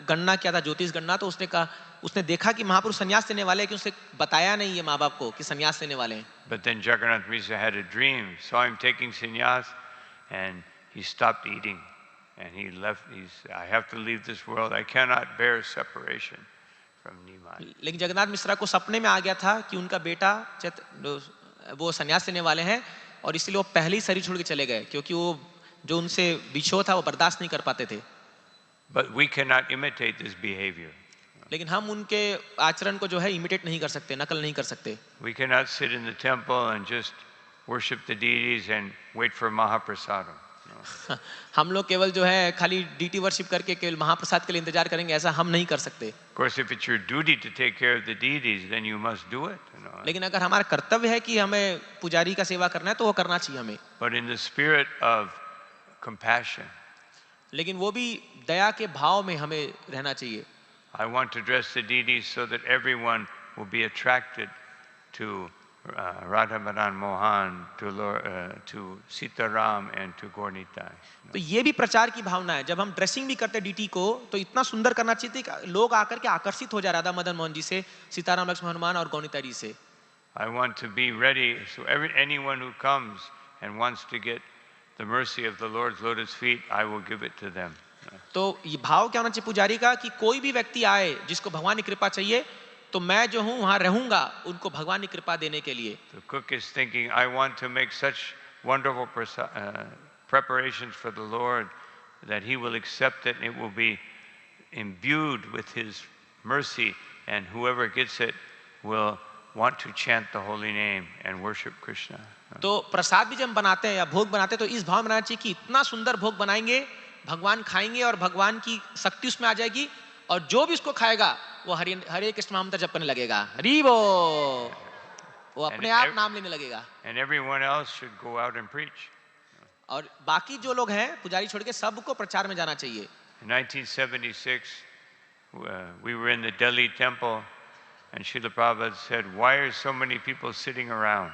गणना क्या था, ज्योतिष गणना, तो उसने कहा, उसने देखा कि महाप्रभु सन्यास लेने वाले हैं, कि उसने बताया नहीं ये माँ बाप को कि सन्यास लेने वाले हैं. But then Jagannath Mishra had a dream, saw him taking sannyas, and he stopped eating, and he left. I have to leave this world. I cannot bear separation from Nimai. लेकिन जगन्नाथ मिश्रा को सपने में आ गया था कि उनका बेटा वो सन्यास लेने वाले हैं, और इसलिए वो पहले ही शरीर छोड़ के चले गए, क्योंकि वो जो उनसे विछोह था वो बर्दाश्त नहीं कर पाते थे. But we cannot imitate this behavior. लेकिन हम उनके आचरण को जो है इमिटेट नहीं कर सकते, नकल नहीं कर सकते. We cannot sit in the temple and just worship the deities and wait for Mahaprasadam. No. हम लोग केवल जो है खाली डीटी वर्शिप करके केवल महाप्रसाद के लिए इंतजार करेंगे, ऐसा हम नहीं कर सकते. Of course, if it's your duty to take care of the deities, then you must do it. लेकिन अगर हमारा कर्तव्य है कि हमें पुजारी का सेवा करना है तो वो करना चाहिए हमें. But in the spirit of compassion, लेकिन वो भी दया के भाव में हमें रहना चाहिए. I want to address the deities so that everyone will be attracted to Radha Madan Mohan, to Sitaram and to Gaurnitai. तो ये भी प्रचार की भावना है. जब हम ड्रेसिंग भी करते डीटी को तो इतना सुंदर करना चाहिए कि लोग आकर के आकर्षित हो जाए राधा मदन मोहन जी से, सीताराम लक्ष्मण हनुमान और गौनिताई जी से. I want to be ready so anyone who comes and wants to get the mercy of the Lord's lotus feet, I will give it to them. तो ये भाव क्या होना चाहिए पुजारी का कि कोई भी व्यक्ति आए जिसको भगवान की कृपा चाहिए तो मैं जो हूँ वहाँ रहूंगा उनको भगवान की कृपा देने के लिए. The cook is thinking, I want to make such wonderful preparations for the Lord that He will accept it and it will be imbued with His mercy, and whoever gets it will want to chant the holy name and worship Krishna. तो प्रसाद भी जब हम बनाते हैं या भोग बनाते हैं तो इस भाव में बनाना चाहिए कि इतना सुंदर भोग बनाएंगे, भगवान खाएंगे और भगवान की शक्ति उसमें आ जाएगी, और जो भी उसको खाएगा वो हरे कृष्ण महामंत्र जप करने लगेगा, हरि बोल, वो अपने आप नाम लेने लगेगा. And everyone else should go out and preach. और बाकी जो लोग हैं पुजारी छोड़ के सबको प्रचार में जाना चाहिए. In 1976, we were in the Delhi temple, and Srila Prabhupada said, "Why are so many people sitting around?"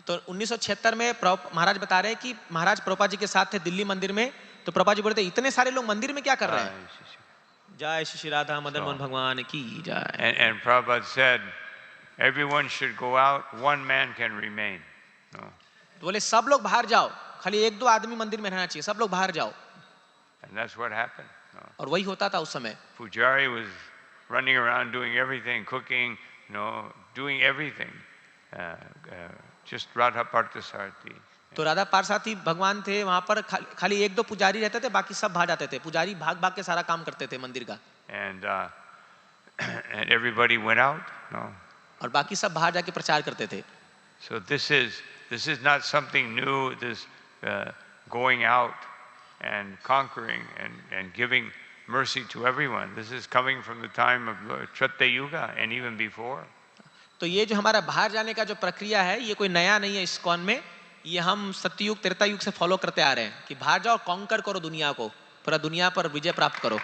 तो 1976 में महाराज बता रहे हैं कि महाराज प्रभुपाद जी के साथ थे दिल्ली मंदिर में, तो प्रभुपाद जी बोलते इतने सारे लोग मंदिर में क्या कर रहे हैं? जय श्री राधा मदन मोहन भगवान की जय. And Prabhupada said, everyone should go out, one man can remain. No. तो बोले सब लोग बाहर जाओ, खाली एक दो आदमी मंदिर में रहना चाहिए, सब लोग बाहर जाओ. And that's what happened. No. और वही होता था उस समय. Pujari was running around doing everything, cooking, doing everything. Just Radha Parthasarthi. तो राधा पार्षार्थी भगवान थे वहां पर, खाली एक दो पुजारी रहते थे, बाकी सब भाग जाते थे. पुजारी भाग भाग के सारा काम करते थे मंदिर का. And everybody went out. No. और बाकी सब बाहर जाके प्रचार करते थे. So this is not something new. This going out and conquering and giving mercy to everyone. This is coming from the time of Treta Yuga and even before. तो ये जो हमारा बाहर जाने का जो प्रक्रिया है ये कोई नया नहीं है इस्कॉन में, ये हम सत्ययुग त्रेता युग से फॉलो करते आ रहे हैं कि बाहर जाओ, कॉन्कर करो दुनिया को, पूरा दुनिया पर विजय प्राप्त करो.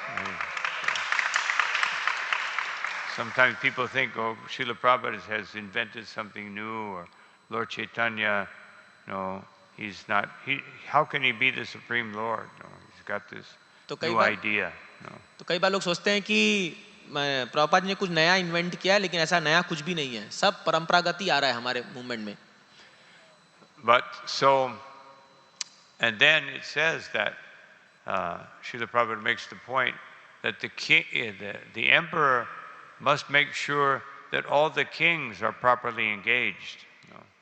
Sometimes people think, oh, Srila Prabhupada has invented something new, or Lord Chaitanya, he's not. How can he be the Supreme Lord? No, he's got this new idea. No. तो कई बार लोग सोचते हैं कि प्रभुपाद ने कुछ नया इन्वेंट किया है, लेकिन ऐसा नया कुछ भी नहीं है, सब परंपरागत ही आ रहा है हमारे मूवमेंट में. But so, and then it says that Srila Prabhupada makes the point that the emperor must make sure that all the kings are properly engaged.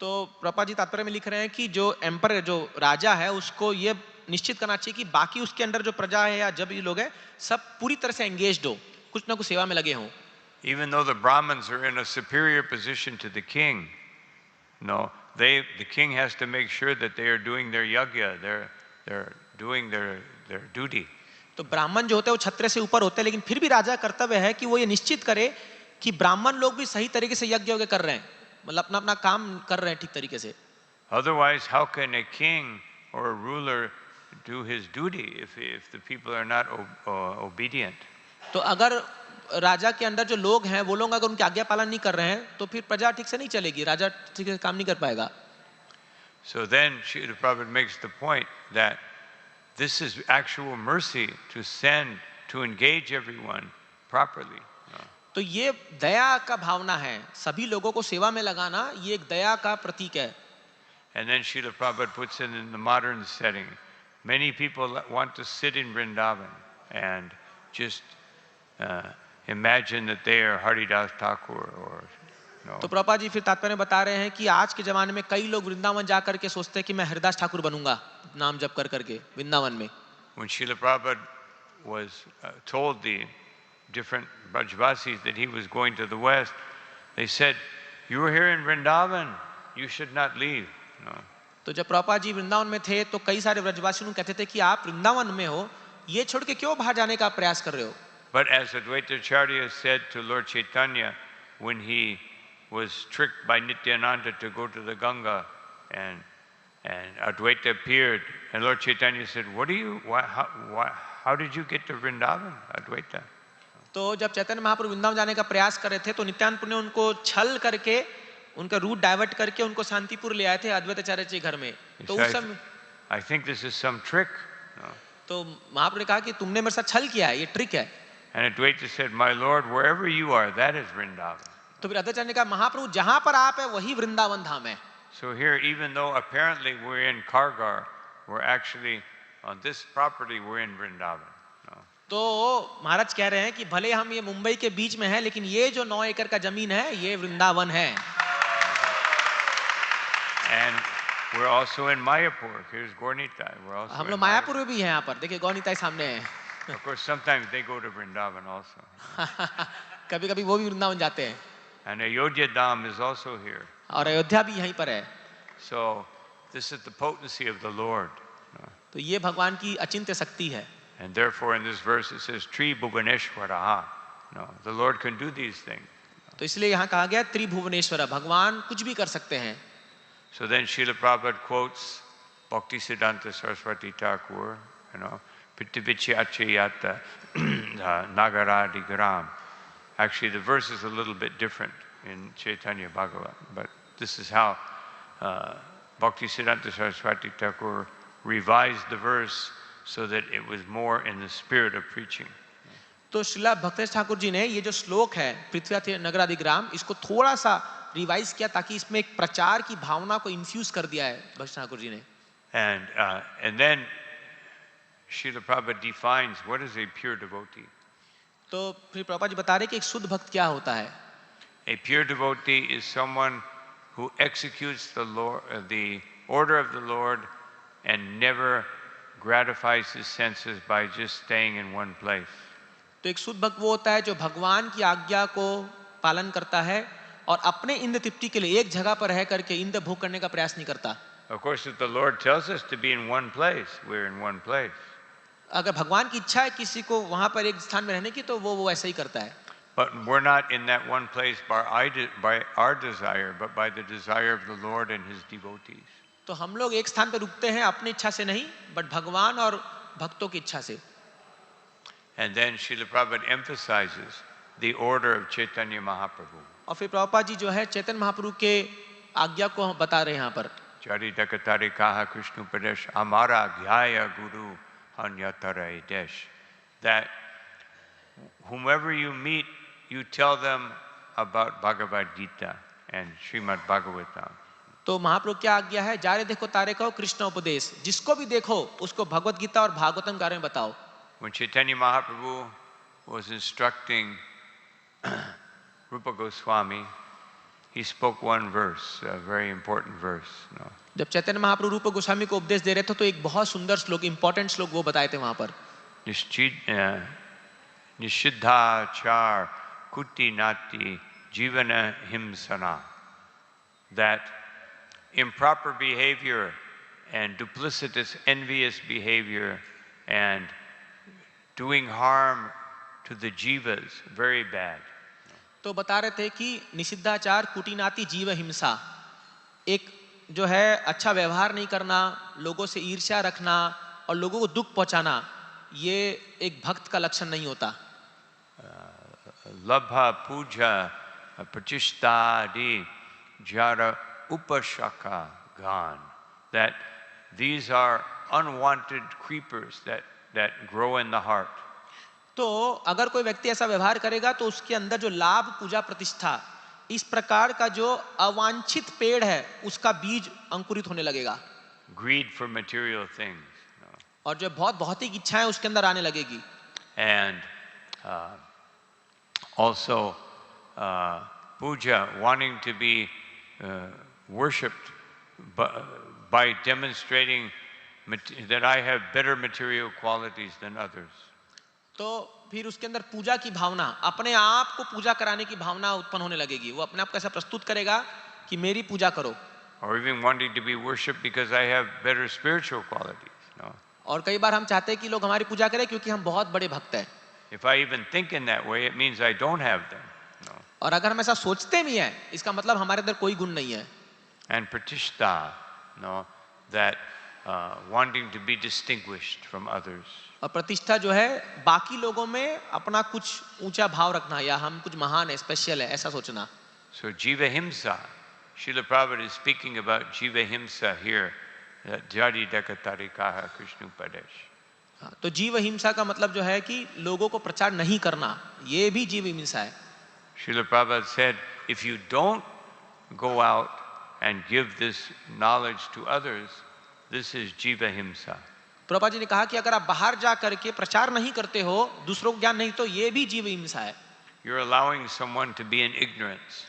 तो प्रभुपाद जी तात्पर्य में लिख रहे हैं कि जो एम्पर जो राजा है उसको ये निश्चित करना चाहिए कि बाकी उसके अंदर जो प्रजा है या जब ये लोग हैं सब पूरी तरह से एंगेज्ड हो, कुछ ना कुछ सेवा में लगे हों. Even though the Brahmins are in a superior position to the king, the king has to make sure that they are doing their yajna, they're doing their duty. तो ब्राह्मण जो होते हैं वो छत्र से ऊपर होते हैं, लेकिन फिर भी राजा कर्तव्य है कि वो ये निश्चित करे कि ब्राह्मण लोग भी सही तरीके से यज्ञ कर रहे हैं, मतलब अपना अपना काम कर रहे हैं ठीक तरीके से. Otherwise, how can a king or a ruler do his duty if the people are not obedient? तो अगर राजा के अंदर जो लोग हैं वो लोग अगर उनकी आज्ञा पालन नहीं कर रहे हैं तो फिर प्रजा ठीक से नहीं चलेगी, राजा ठीक से काम नहीं कर पाएगा. So then Srila Prabhupada makes the point that this is actual mercy to send, to engage everyone properly. तो ये दया का भावना है, सभी लोगों को सेवा में लगाना ये एक दया का प्रतीक है. And then Srila Prabhupada puts it in the modern setting. Many people want to sit in Vrindavan and just imagine that they are Haridas Thakur or तो प्रभुपाद जी फिर तात्पर्य बता रहे हैं कि आज के जमाने में कई लोग वृंदावन जा करके सोचते हैं कि मैं हरिदास ठाकुर बनूंगा नाम जप कर करके वृंदावन में. When Srila Prabhupada was told the different Brajvasis that he was going to the west, they said, "You are here in Vrindavan, you should not leave." तो जब प्रभुपाद जी वृंदावन में थे तो कई सारे ब्रजवासियों कहते थे कि आप वृंदावन में हो, ये छोड़ के क्यों बाहर जाने का प्रयास कर रहे हो. But as Advaita Acharya said to Lord Chaitanya when he was tricked by Nityananda to go to the Ganga, and Advaita appeared, and Lord Chaitanya said, how did you get to Vrindavan, Advaita? तो जब चैतन्य महाप्रभु वृंदावन जाने का प्रयास कर रहे थे तो नित्यानंद ने उनको छल करके उनका रूट डाइवर्ट करके उनको शांतिपुर ले आए थे अद्वैत आचार्य जी घर में. तो उस समय I think this is some trick. तो महाप्रभु ने कहा कि तुमने मेरे साथ छल किया है, ये ट्रिक है. And Advaita said, "My Lord, wherever you are, that is Vrindavan." तो फिर अद्वैत आचार्य ने कहा महाप्रभु जहां पर आप है वही वृंदावन धाम है. So here, even though apparently we're in Kargar, we're actually on this property, we're in Vrindavan. तो महाराज कह रहे हैं कि भले हम ये मुंबई के बीच में है लेकिन ये जो 9 एकड़ का जमीन है ये वृंदावन है. And we're also in Mayapur. Here's Gaurnitai. We're also हम लोग मायापुर में भी हैं यहाँ पर, देखिए गौनिताई सामने है. Of course, sometimes they go to Vrindavan also. कभी कभी वो भी वृंदावन जाते हैं. And Ayodhya Dham is also here. और अयोध्या भी यहीं पर है. So this is the potency of the Lord. तो ये भगवान की अचिंत्य शक्ति है. And therefore in this verse it says Tri Bhuvaneshwaraha. The Lord can do these things. तो इसलिए यहाँ कहा गया त्रिभुवनेश्वर, भगवान कुछ भी कर सकते हैं. So then Srila Prabhupada quotes Bhaktisiddhanta Saraswati Thakur, Pitivichi Achayata Nagaradi Gram. Actually, the verse is a little bit different in Chaitanya Bhagavat, but this is how Bhaktisiddhanta Saraswati Thakur revised the verse so that it was more in the spirit of preaching. तो श्रीला भक्तेश ठाकुर जी ने ये जो श्लोक है पृथ्वी नगरादि ग्राम, इसको थोड़ा सा revise किया ताकि इसमें एक प्रचार की भावना को इन्फ्यूज कर दिया है भक्तेश ठाकुर जी ने. And then Srila Prabhupada defines what is a pure devotee. तो फिर प्रभुपाद जी बता रहे कि एक शुद्ध भक्त क्या होता है. A pure devotee is someone who executes the order of the Lord and never gratifies his senses by just staying in one place. तो एक शुद्ध भक्त वो होता है जो भगवान की आज्ञा को पालन करता है और अपने इंद्र तृप्ति के लिए एक जगह पर रह करके इंद्र भोग करने का प्रयास नहीं करता. Of course, if the Lord tells us to be in one place, we're in one place. अगर भगवान की इच्छा है किसी को वहां पर एक स्थान में रहने की तो वो ऐसा ही करता है. But we're not in that one place by our desire, but by the desire of the Lord and His devotees. तो हम लोग एक स्थान पर रुकते हैं अपनी इच्छा से नहीं, बट भगवान और भक्तों की इच्छा से. And then Srila Prabhupada emphasizes the order of Chaitanya Mahaprabhu. और फिर प्रभुपाद जी जो है चैतन्य महाप्रभु के आज्ञा को बता रहे हैं यहाँ पर. Charitakatarikaha kaha Krishna Pradesh Amara Gyaya Guru Hanyatara Desh. That whomever you meet, you tell them about Bhagavad Gita and Srimad Bhagavatam. तो महाप्रभु क्या आज्ञा है? जा रे देखो तारे कहो कृष्ण उपदेश, जिसको भी देखो उसको भगवत गीता और भागवतम के बारे में बताओ। When Chaitanya Mahaprabhu was instructing Rupa Goswami, he spoke one verse, a very important verse. No? जब चैतन्य महाप्रभु रूप गोस्वामी को उपदेश दे रहे थे तो एक बहुत सुंदर श्लोक, इंपॉर्टेंट श्लोक वो बताए थे वहां पर। Nishiddhachar kuti nati jivana himsana. That improper behavior and duplicitous, envious behavior and doing harm to the jivas, very bad. तो बता रहे थे कि निषिद्धाचार, कुटिनाति, जीव हिंसा, एक जो है अच्छा व्यवहार नहीं करना, लोगों से ईर्ष्या रखना और लोगों को दुख पहुंचाना, ये एक भक्त का लक्षण नहीं होता। Labha puja pratishtadi jara upashaka gan. That these are unwanted creepers that grow in the heart. तो अगर कोई व्यक्ति ऐसा व्यवहार करेगा तो उसके अंदर जो लाभ, पूजा, प्रतिष्ठा, इस प्रकार का जो अवांछित पेड़ है उसका बीज अंकुरित होने लगेगा। Greed for material things. और जो बहुत भौतिक इच्छाएं उसके अंदर आने लगेगी। And also puja, wanting to be worshipped by demonstrating that I have better material qualities than others. तो फिर उसके अंदर पूजा की भावना, अपने आप को पूजा कराने की भावना उत्पन्न होने लगेगी। वो अपने आप को ऐसा प्रस्तुत करेगा कि मेरी पूजा करो। Or even wanting to be worshipped because I have better spiritual qualities. No. और कई बार हम चाहते हैं कि लोग हमारी पूजा करें क्योंकि हम बहुत बड़े भक्त हैं। If I even think in that way, it means I don't have them. No. और अगर हम ऐसा सोचते भी हैं, इसका मतलब हमारे अंदर कोई गुण नहीं है। And pratishta, no, that wanting to be distinguished from others. और प्रतिष्ठा जो है बाकी लोगों में अपना कुछ ऊंचा भाव रखना, या हम कुछ महान है, स्पेशल है, ऐसा सोचना। So jiva himsa, Srila Prabhupada is speaking about jiva himsa here, that jadi dekatarikaha Krishna Upadesh. तो जीव हिंसा का मतलब जो है कि लोगों को प्रचार नहीं करना, ये भी जीव हिंसा है। Srila Prabhupada said, if you don't go out and give this knowledge to others, this is jiva himsa. Prabhupada ji ने कहा कि अगर आप बाहर जा करके प्रचार नहीं करते हो, दूसरों को ज्ञान नहीं, तो ये भी जीव हिंसा है। You're allowing someone to be in ignorance.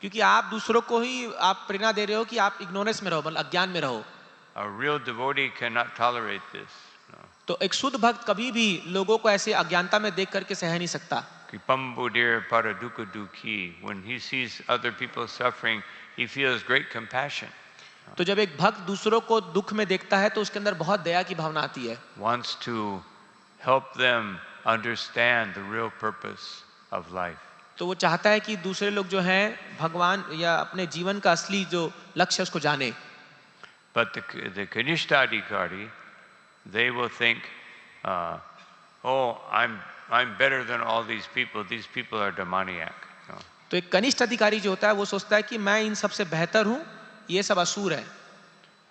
क्योंकि आप दूसरों को ही आप प्रेरणा दे रहे हो कि आप इग्नोरेंस में रहो, मतलब अज्ञान में रहो। A real devotee cannot tolerate this. No. तो एक शुद्ध भक्त कभी भी लोगों को ऐसे अज्ञानता में देख करके सह नहीं सकता। Kripambudir paraduka dukhi. When he sees other people suffering, he feels great compassion. तो जब एक भक्त दूसरों को दुख में देखता है तो उसके अंदर बहुत दया की भावना आती है। Wants to help them understand the real purpose of life. तो वो चाहता है कि दूसरे लोग जो हैं भगवान या अपने जीवन का असली जो लक्ष्य है उसको जाने। But the Kanishthadikari, they will think, oh, I'm better than all these people. These people are demoniac. No. तो एक कनिष्ठ अधिकारी जो होता है वो सोचता है कि मैं इन सबसे बेहतर हूँ, ये सब असुर है।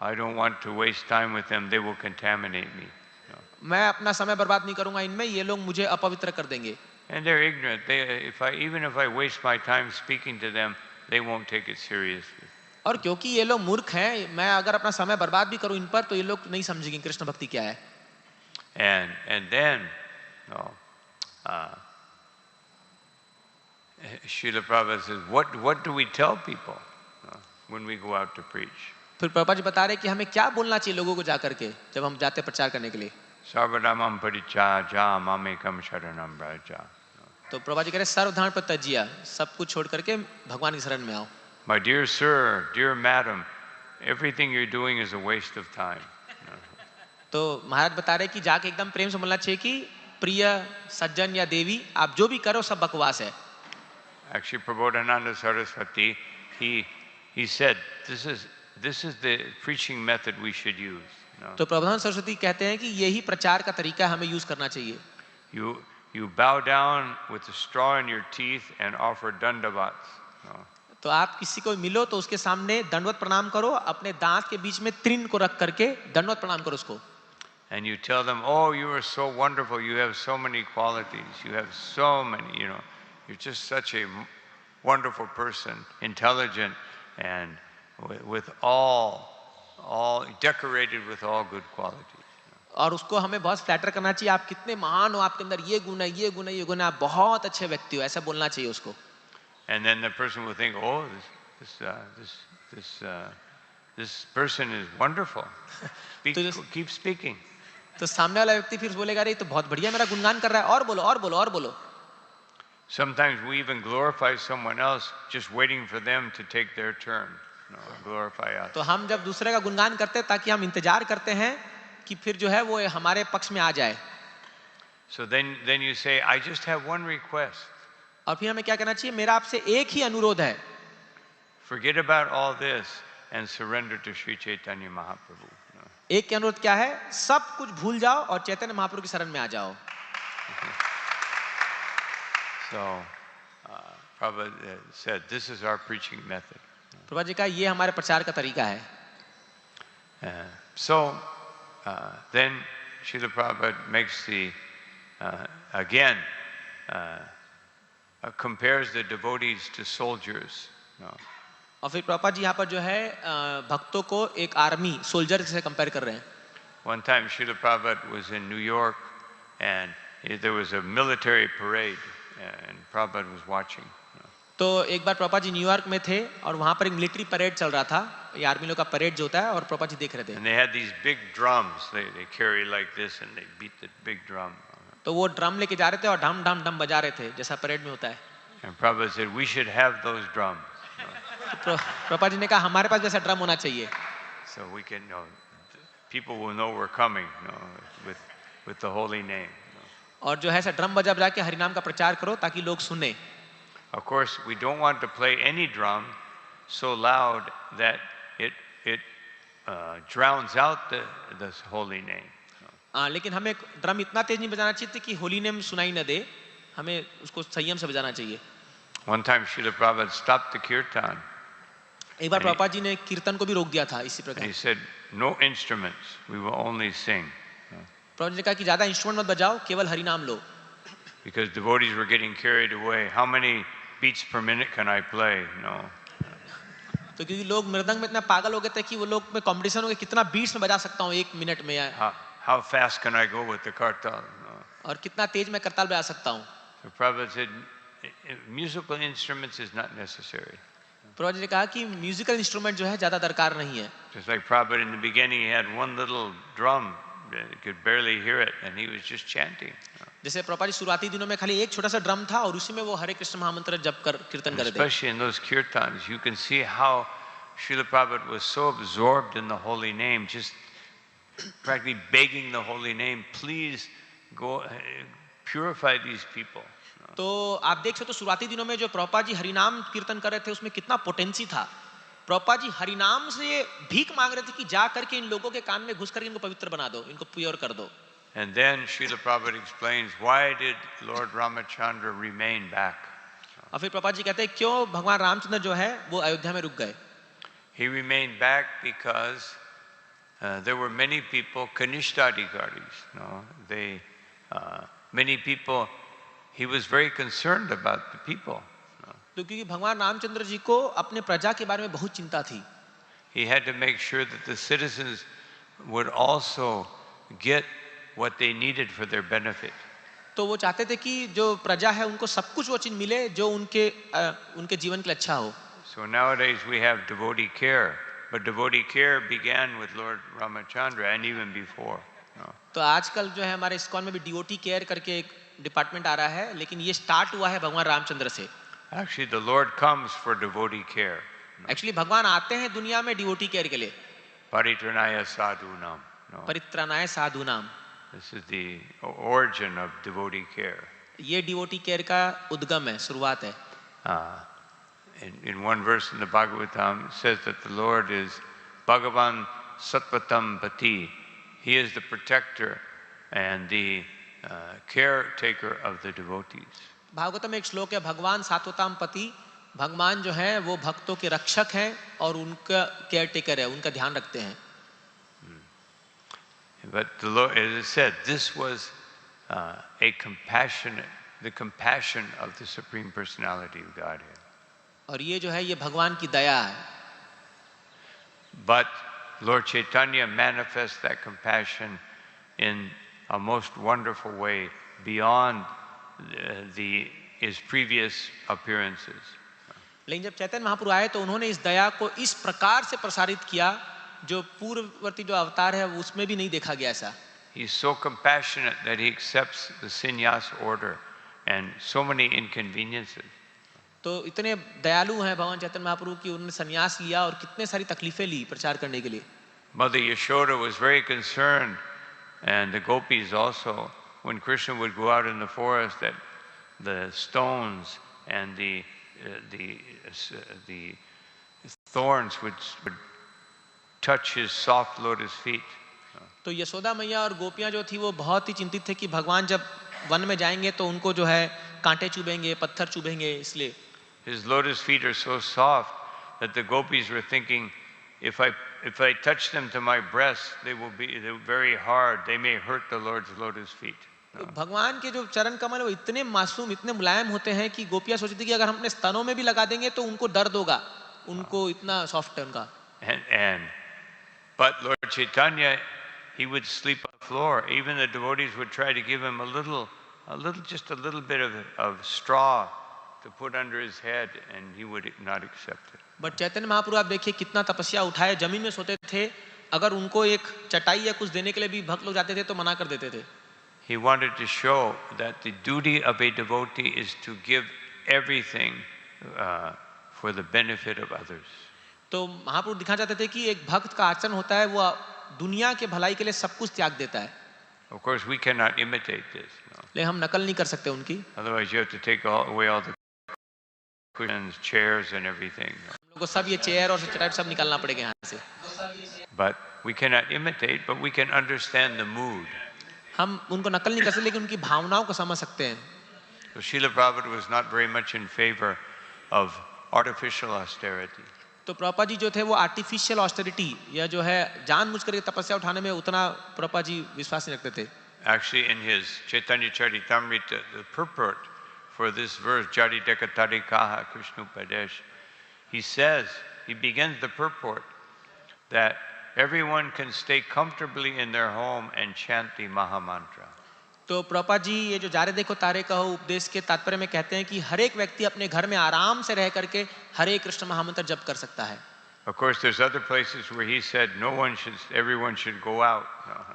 I don't want to waste time with them. They will contaminate me. No. मैं अपना समय बर्बाद नहीं करूंगा इनमें, ये लोग मुझे अपवित्र कर देंगे। And they're ignorant. Even if I waste my time speaking to them, they won't take it seriously. और क्योंकि ये लोग मूर्ख हैं, मैं अगर अपना समय बर्बाद भी करूं इन पर, तो ये लोग नहीं समझेंगे कृष्ण भक्ति क्या है। And then, no, Srila Prabhupada says, what do we tell people when we go out to preach? फिर प्रभुपाद जी बता रहे कि हमें क्या बोलना चाहिए लोगों को जाकर के जब हम जाते प्रचार करने के लिए। Sarvadhamam parityāja mamekam sharanam vraja. तो प्रभुपाद जी कह रहे सर्वधर्म परित्यज्य, सब कुछ छोड़ करके भगवान की शरण में आओ। My dear sir, dear madam, everything you're doing is a waste of time. तो महाराज बता रहे कि जाके एकदम प्रेम से बोलना चाहिए कि प्रिय सज्जन या देवी, आप जो भी करो सब बकवास है। Actually, Prabodhananda Saraswati, he said, this is the preaching method we should use. No? तो प्रबोधन सरस्वती कहते हैं कि यही प्रचार का तरीका हमें यूज करना चाहिए। You bow down with a straw in your teeth and offer dandavats. No? तो आप किसी को मिलो तो उसके सामने दंडवत प्रणाम करो, अपने दांत के बीच में तृण को रख करके दंडवत प्रणाम करो उसको। And you tell them, oh, you are so wonderful, you have so many qualities, you have so many, you're just such a wonderful person, intelligent, and with all decorated with all good qualities. और उसको हमें बहुत flatter करना चाहिए, आप कितने महान हो, आपके अंदर ये गुण है, ये गुण है, ये गुण है, आप बहुत अच्छे व्यक्ति हो, ऐसा बोलना चाहिए उसको. And then the person will think, oh, this person is wonderful. Keep speaking. तो सामने वाला व्यक्ति फिर बोलेगा, अरे तो बहुत बढ़िया मेरा गुणगान कर रहा है, और बोलो और बोलो और बोलो. Sometimes we even glorify someone else, just waiting for them to take their turn. No, glorify us. तो हम जब दूसरे का गुणगान करते हैं ताकि हम इंतजार करते हैं कि फिर जो है वो हमारे पक्ष में आ जाए. So then you say, I just have one request. और फिर हमें क्या करना चाहिए, मेरा आपसे एक ही अनुरोध है. Forget about all this and surrender to Sri Chaitanya Mahaprabhu. No. एक के अनुरोध क्या है, सब कुछ भूल जाओ और चैतन्य महाप्रभु की शरण में आ जाओ. So Prabhupada said, this is our preaching method. Prabhupada ji का ये हमारे प्रचार का तरीका है. So then Srila Prabhupada makes again compares the devotees to soldiers. No. और फिर प्रभुपाद जी यहाँ पर जो है भक्तों को एक आर्मी सोल्जर से कंपेयर कर रहे हैं. One time Srila Prabhupada was in New York and there was a military parade and Prabhupada was watching. तो एक बार प्रभुपाद जी न्यूयॉर्क में थे और वहाँ पर एक मिलिट्री परेड चल रहा था, ये आर्मी लोग का परेड जो होता है, और प्रभुपाद जी देख रहे थे. And they had these big drums they carry like this and they beat the big drum. तो वो ड्रम लेके जा रहे थे और ढम ढम ढम बजा रहे थे जैसा परेड में होता है. And Prabhupada said, we should have those drums. तो प्रभुपाद जी ने कहा हमारे पास वैसा ड्रम होना चाहिए. So we can know, people will know we're coming, with the holy name. और जो है ऐसा ड्रम बजा बजा के हरिनाम का प्रचार करो ताकि लोग सुने. Of course, we don't want to play any drum so loud that it drowns out the holy name. लेकिन हमें ड्रम इतना तेज नहीं बजाना चाहिए कि होली नेम सुनाई न दे, हमें उसको संयम से बजाना चाहिए. One time Srila Prabhupada stopped the kirtan. एक बार प्रभुपाद जी ने कीर्तन को भी रोक दिया था इसी And प्रकार. he said, no instruments, we will only sing. Prabhupada ji ने कहा कि ज्यादा इंस्ट्रूमेंट मत बजाओ, केवल हरिनाम लो. Because devotees were getting carried away. How many beats per minute can I play? No. तो क्योंकि लोग मृदंग में इतना पागल हो गए थे कि वो लोग में कंपटीशन हो गया कितना बीट्स में बजा सकता हूँ एक मिनट में, How fast can I go with the kartal? No. और कितना तेज मैं करताल बजा सकता हूँ. So Prabhupada said, musical instruments is not necessary. Prabhupada ji ने कहा कि म्यूजिकल इंस्ट्रूमेंट जो है ज्यादा दरकार नहीं है. Just like Prabhupada in the beginning, he had one little drum, you could barely hear it, and he was just chanting. जैसे प्रभुपाद जी शुरुआती दिनों में खाली एक छोटा सा ड्रम था और उसी में वो हरे कृष्ण महामंत्र जप कर कीर्तन कर रहे थे. Especially in those kirtans, you can see how Srila Prabhupada was so absorbed in the holy name, just practically begging the holy name, please go purify these people. तो आप देख सकते हो शुरुआती दिनों में जो प्रभुपाद जी हरिनाम कीर्तन कर रहे थे उसमें कितना पोटेंसी था. प्रभुपाद जी हरिनाम से भीख मांग रहे थे कि जा करके इन लोगों के कान में घुस करके इनको पवित्र बना दो, इनको प्योर कर दो. And then Srila Prabhupada explains, why did Lord Ramachandra remain back? और फिर प्रभुपाद जी कहते हैं क्यों भगवान रामचंद्र जो है वो अयोध्या में रुक गए. He remained back because there were many people, Kanishthadikaris, many people, he was very concerned about the people. तो क्योंकि भगवान रामचंद्र जी को अपने प्रजा के बारे में बहुत चिंता थी. He had to make sure that the citizens would also get what they needed for their benefit. तो वो चाहते थे कि जो प्रजा है उनको सब कुछ वो चीज मिले जो उनके जीवन के लिए अच्छा हो. So nowadays we have devotee care, but devotee care began with Lord Ramachandra and even before. तो आजकल जो है हमारे इस्कॉन में भी डीओटी केयर करके एक डिपार्टमेंट आ रहा है, लेकिन ये स्टार्ट हुआ है भगवान रामचंद्र से. Actually the Lord comes for devotee care. Actually भगवान आते हैं दुनिया में डीओटी केयर के लिए. Paritranaya sadhunam. परित्राणाय साधुनाम. This is the origin of devotee care. ये डीओटी केयर का उद्गम है, शुरुआत है. In one verse in the Bhagavatam, it says that the Lord is Bhagavan Satpatam Pati. He is the protector and the caretaker of the devotees. Bhagavatam में एक श्लोक है, भगवान सात्वताम पति, भगवान जो है वो भक्तों के रक्षक हैं और उनका केयरटेकर है, उनका ध्यान रखते हैं. But the Lord, as it said, this was the compassion of the Supreme Personality of Godhead. और ये जो है ये भगवान की दया है. But Lord Chaitanya manifests that compassion in a most wonderful way beyond his previous appearances. लेकिन जब चैतन्य महाप्रभु आए तो उन्होंने इस दया को इस प्रकार से प्रसारित किया जो पूर्ववर्ती जो अवतार है उसमें भी नहीं देखा गया ऐसा. He's so compassionate that he accepts the sannyas order and so many inconveniences. तो इतने दयालु हैं भगवान चैतन्य महाप्रभु की उन्होंने संन्यास लिया और कितने सारी तकलीफें ली प्रचार करने के लिए. Mother Yashoda was very concerned, and the gopis also, when Krishna would go out in the forest, that the stones and the thorns would touch his soft lotus feet. तो यशोदा मैया और गोपियां जो थी वो बहुत ही चिंतित थे कि भगवान जब वन में जाएंगे तो उनको जो है कांटे चुभेंगे, पत्थर चुभेंगे, इसलिए. His lotus feet are so soft that the gopis were thinking, if I touch them to my breast, they're very hard. They may hurt the Lord's lotus feet. तो भगवान के जो चरण कमल वो इतने मासूम, इतने मुलायम होते हैं कि गोपियां सोचती थी कि अगर हम अपने स्तनों में भी लगा देंगे तो उनको दर्द होगा, उनको इतना सॉफ्ट है उनका. But Lord Chaitanya, he would sleep on the floor. Even the devotees would try to give him just a little bit of straw to put under his head, and he would not accept it. But Chaitanya Mahaprabhu आप देखिए कितना तपस्या उठाए, जमीन में सोते थे, अगर उनको एक चटाई या कुछ देने के लिए भी भक्त लोग जाते थे तो मना कर देते थे. He wanted to show that the duty of a devotee is to give everything for the benefit of others. तो महाप्रभु दिखा चाहते थे कि एक भक्त का आचरण होता है वो दुनिया के भलाई के लिए सब कुछ त्याग देता है. Of course, we cannot imitate this. No. लेकिन हम नकल नहीं कर सकते उनकी. Otherwise, you have to take away all the cushions, chairs, and everything. No. हम लोग को सब ये चेयर और चटाई सब निकालना पड़ेगा यहाँ से. But we cannot imitate, but we can understand the mood. हम उनको नकल नहीं कर सकते लेकिन उनकी भावनाओं को समझ सकते हैं. So Srila Prabhupada was not very much in favor of artificial austerity. तो प्रभुपाद जी जो थे वो आर्टिफिशियल ऑस्टेरिटी या जो है जानबूझ करके तपस्या उठाने में उतना प्रभुपाद जी विश्वास नहीं रखते थे. Actually, in his Chaitanya Charitamrita, the purport for this verse, Jari Dekatari Kaha Krishna Upadesh, he begins the purport that everyone can stay comfortably in their home and chant the Mahamantra. तो प्रभुपाद जी ये जो जारे देखो तारे कहो उपदेश के तात्पर्य में कहते हैं कि हर एक व्यक्ति अपने घर में आराम से रह करके हरे कृष्ण महामंत्र जप कर सकता है. Of course, there's other places where he said everyone should go out.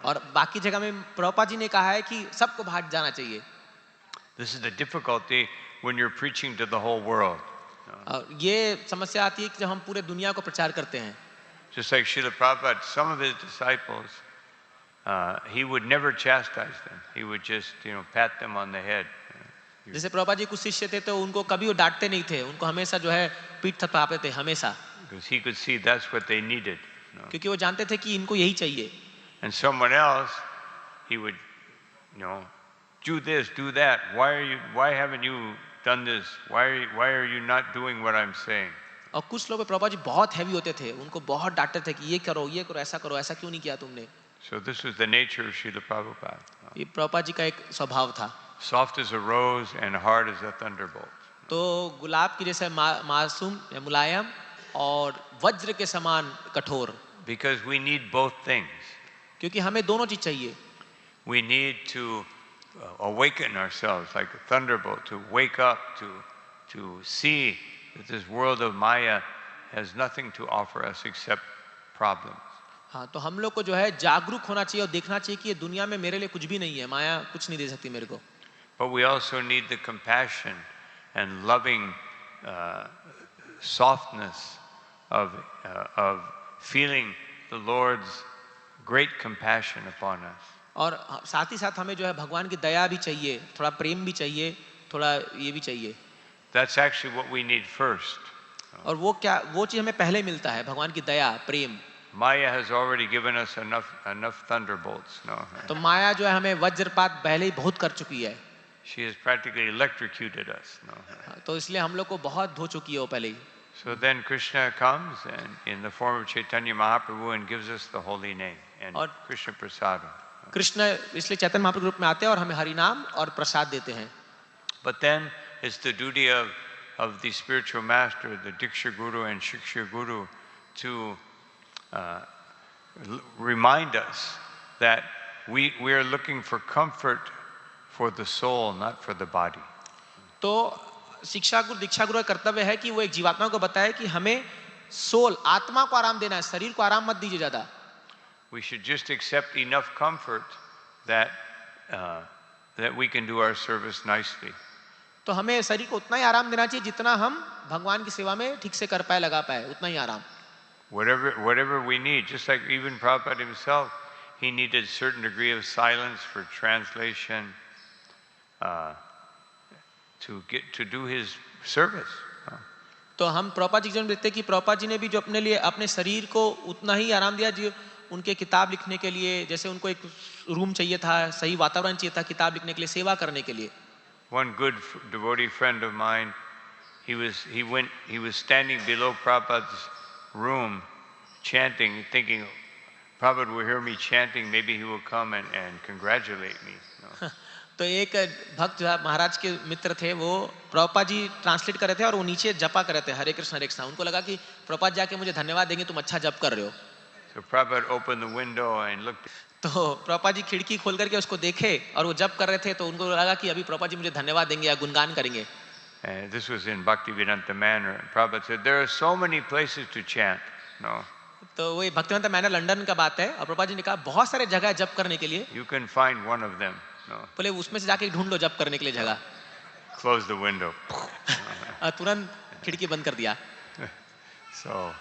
और बाकी जगह में प्रभुपाद जी ने कहा है कि सबको बाहर जाना चाहिए. This is the difficulty when you're preaching to the whole world. ये समस्या आती है कि जब हम पूरे दुनिया को प्रचार करते हैं. Just like Srila Prabhupada, some of his disciples, he would never chastise them. He would just, pat them on the head. जैसे प्रभुपाद जी कुछ शिष्य थे तो उनको कभी वो डांटते नहीं थे, उनको हमेशा जो है पीठ थपथपाते थे हमेशा. Because he could see that's what they needed. क्योंकि वो जानते थे कि इनको यही चाहिए. And someone else, he would, do this, do that. Why haven't you done this? Why are you not doing what I'm saying? और कुछ लोग प्रभुपाद जी बहुत हैवी होते थे, उनको बहुत डांटते थे कि ये करो, ऐसा करो, ऐसा क्यों नहीं किया तुमने. So this was the nature of Srila Prabhupada. ये प्रभुपाद जी का एक स्वभाव था. Soft as a rose and hard as a thunderbolt. तो गुलाब की जैसे मासूम या मुलायम और वज्र के समान कठोर. Because we need both things. क्योंकि हमें दोनों चीज चाहिए. We need to awaken ourselves like a thunderbolt, to wake up, to see that this world of Maya has nothing to offer us except problems. हाँ, तो हम लोग को जो है जागरूक होना चाहिए और देखना चाहिए कि ये दुनिया में मेरे लिए कुछ भी नहीं है, माया कुछ नहीं दे सकती मेरे को. But we also need the compassion and loving softness of feeling the Lord's great compassion upon us. और साथ ही साथ हमें जो है भगवान की दया भी चाहिए, थोड़ा प्रेम भी चाहिए, थोड़ा ये भी चाहिए. That's actually what we need first. और वो चीज हमें पहले मिलता है, भगवान की दया, प्रेम. Maya has already given us enough thunderbolts. No. तो माया जो है हमें वज्रपात पहले ही बहुत कर चुकी है. She has practically electrocuted us. No. तो इसलिए हम लोग को बहुत धो चुकी है वो पहले ही. So then Krishna comes and in the form of Chaitanya Mahaprabhu and gives us the holy name and Krishna Prasada. Krishna इसलिए चैतन्य महाप्रभु रूप में आते हैं और हमें हरि नाम और प्रसाद देते हैं. But then it's the duty of the spiritual master, the Diksha Guru and Shiksha Guru, to remind us that we are looking for comfort for the soul, not for the body. तो शिक्षा गुरु दीक्षा गुरु का कर्तव्य है कि वो एक जीवात्मा को बताए कि हमें सोल आत्मा को आराम देना है, शरीर को आराम मत दीजिए ज्यादा. We should just accept enough comfort that that we can do our service nicely. तो हमें शरीर को उतना ही आराम देना चाहिए जितना हम भगवान की सेवा में ठीक से कर पाए, लगा पाए, उतना ही आराम. Whatever we need, just like even Prabhupada himself, he needed a certain degree of silence for translation to do his service. तो हम प्रभुपाद जी को देखते हैं कि प्रभुपाद जी ने भी जो अपने लिए अपने शरीर को उतना ही आराम दिया जो उनके किताब लिखने के लिए, जैसे उनको एक रूम चाहिए था, सही वातावरण चाहिए था किताब लिखने के लिए, सेवा करने के लिए. One good devotee friend of mine, he was standing below Prabhupada's room chanting, thinking Prabhupada will hear me chanting, maybe he will come and congratulate me. No? तो एक भक्त जो है महाराज के मित्र थे, वो प्रभुपाद जी ट्रांसलेट कर रहे थे और वो नीचे जपा कर रहे थे हरे कृष्ण हरे कृष्ण. उनको लगा कि प्रभुपाद जाके मुझे धन्यवाद देंगे, तुम अच्छा जप कर रहे हो. So Prabhupada opened the window and looked. तो प्रभुपाद जी खिड़की खोल करके उसको देखे और वो जप कर रहे थे, तो उनको लगा कि अभी प्रभुपाद जी मुझे धन्यवाद देंगे या गुणगान करेंगे. This was in Bhaktivedanta Manor. Prabhupada said, there are so many places to chant. No. तो वो भक्तिवेदांता मैनर लंदन का बात है और प्रभुपाद जी ने कहा बहुत सारे जगह जप करने के लिए. You can find one of them. No. बोले उसमें से जाके ढूंढ लो जप करने के लिए जगह. Close the window. तुरंत खिड़की बंद कर दिया. So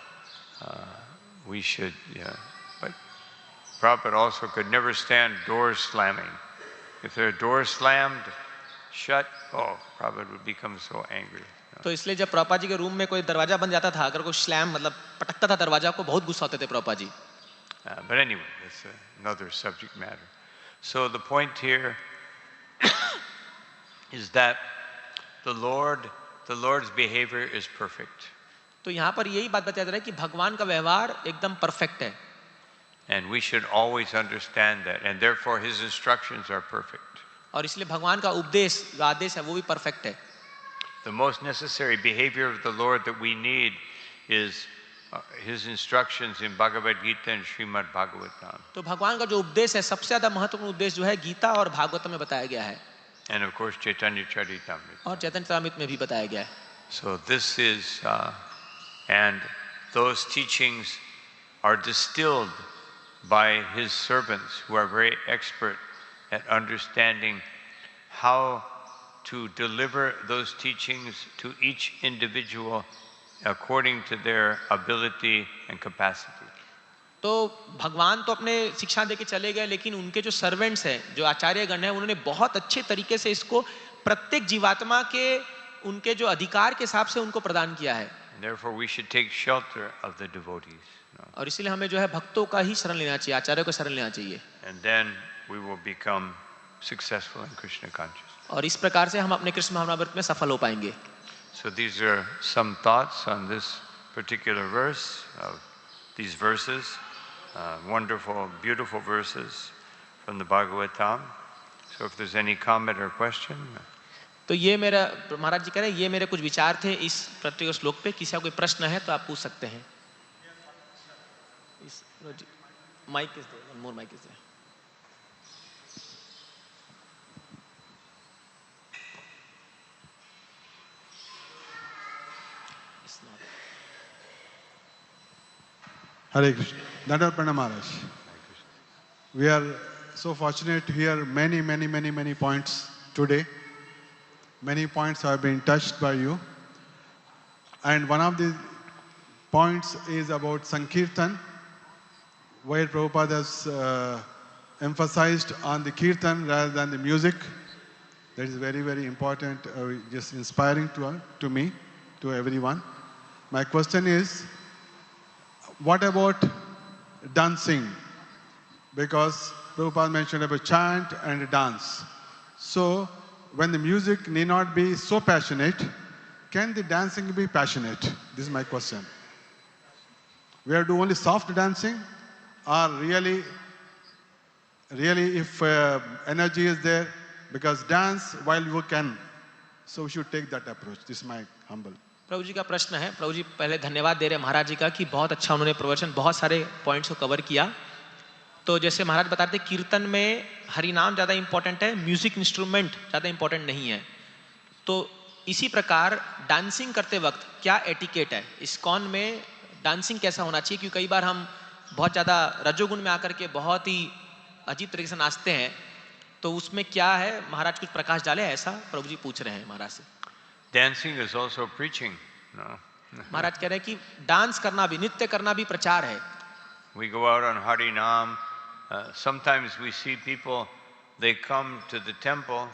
we should, but Prabhupada also could never stand doors slamming. If there are doors slammed shut, oh, Prabhupada would become so angry. तो इसलिए जब प्रभुपाद जी के रूम में कोई दरवाजा बंद जाता था, अगर कोई स्लैम मतलब पटकता था दरवाजा को, बहुत गुस्सा होते थे Prabhupada ji. But anyway, that's another subject matter. So the point here is that the Lord's behavior is perfect. तो यहाँ पर यही बात बताया जा रहा है कि भगवान का व्यवहार एकदम परफेक्ट है. And we should always understand that, and therefore His instructions are perfect. और इसलिए भगवान का उपदेश जो आदेश है वो भी परफेक्ट है. The most necessary behavior of the Lord that we need is His instructions in Bhagavad Gita and Srimad Bhagavatam. तो भगवान का जो उपदेश है सबसे ज्यादा महत्वपूर्ण उपदेश जो है गीता और भागवत में बताया गया है. And of course Chaitanya Charitamrita. और चैतन्य चरितामृत में भी बताया गया है. So this is, and those teachings are distilled by His servants who are very expert at understanding how to deliver those teachings to each individual according to their ability and capacity. तो भगवान तो अपने शिक्षा देके चले गए, लेकिन उनके जो सर्वेंट्स हैं, जो आचार्यगण हैं, उन्होंने बहुत अच्छे तरीके से इसको प्रत्येक जीवात्मा के उनके जो अधिकार के हिसाब से उनको प्रदान किया है. Therefore we should take shelter of the devotees. और इसलिए हमें जो है भक्तों का ही शरण लेना चाहिए, आचार्यों का शरण लेना चाहिए. And then we will become successful in Krishna consciousness. और इस प्रकार से हम अपने कृष्ण भावनामृत में सफल हो पाएंगे. So these are some thoughts on this particular verse, of these verses, wonderful, beautiful verses from the Bhagavatam. So if there's any comment or question. तो ये मेरा महाराज जी कह रहे हैं, ये मेरे कुछ विचार थे इस प्रत्येक श्लोक पे. किसी का कोई प्रश्न है तो आप पूछ सकते हैं. माइक किस दे, वन मोर माइक किस दे. Hare Krishna. Dandar Pranam Maharaj. We are so fortunate to hear many points today. Many points have been touched by you. And one of the points is about Sankirtan, where Prabhupada has emphasized on the Kirtan rather than the music. That is very important, just inspiring to me, to everyone. My question is, what about dancing? Because Prabhupada mentioned about chant and dance. So, when the music need not be so passionate, can the dancing be passionate? This is my question. We have to do only soft dancing, or really if energy is there, because dance while you can. So we should take that approach. This is my humble. प्रभु जी का प्रश्न है, प्रभु जी पहले धन्यवाद दे रहे हैं महाराज जी का कि बहुत अच्छा उन्होंने प्रवचन, बहुत सारे पॉइंट्स को कवर किया। तो जैसे महाराज बताते कीर्तन में हरि नाम ज़्यादा इंपॉर्टेंट है, म्यूजिक इंस्ट्रूमेंट ज़्यादा इंपॉर्टेंट नहीं है। तो इसी प्रकार डांसिंग करते वक्त क्या एटिकेट है, इस्कॉन में डांसिंग कैसा होना चाहिए? क्योंकि कई बार हम बहुत ज़्यादा रजोगुण में आकर के बहुत ही अजीब तरीके से नाचते हैं, तो उसमें क्या है महाराज, कुछ प्रकाश डाले, ऐसा प्रभु जी पूछ रहे हैं महाराज से। Dancing is also preaching. No. महाराज कह रहे हैं कि डांस करना भी, नृत्य करना भी प्रचार है। We go out on Hari Nam. Sometimes we see people, they come to the temple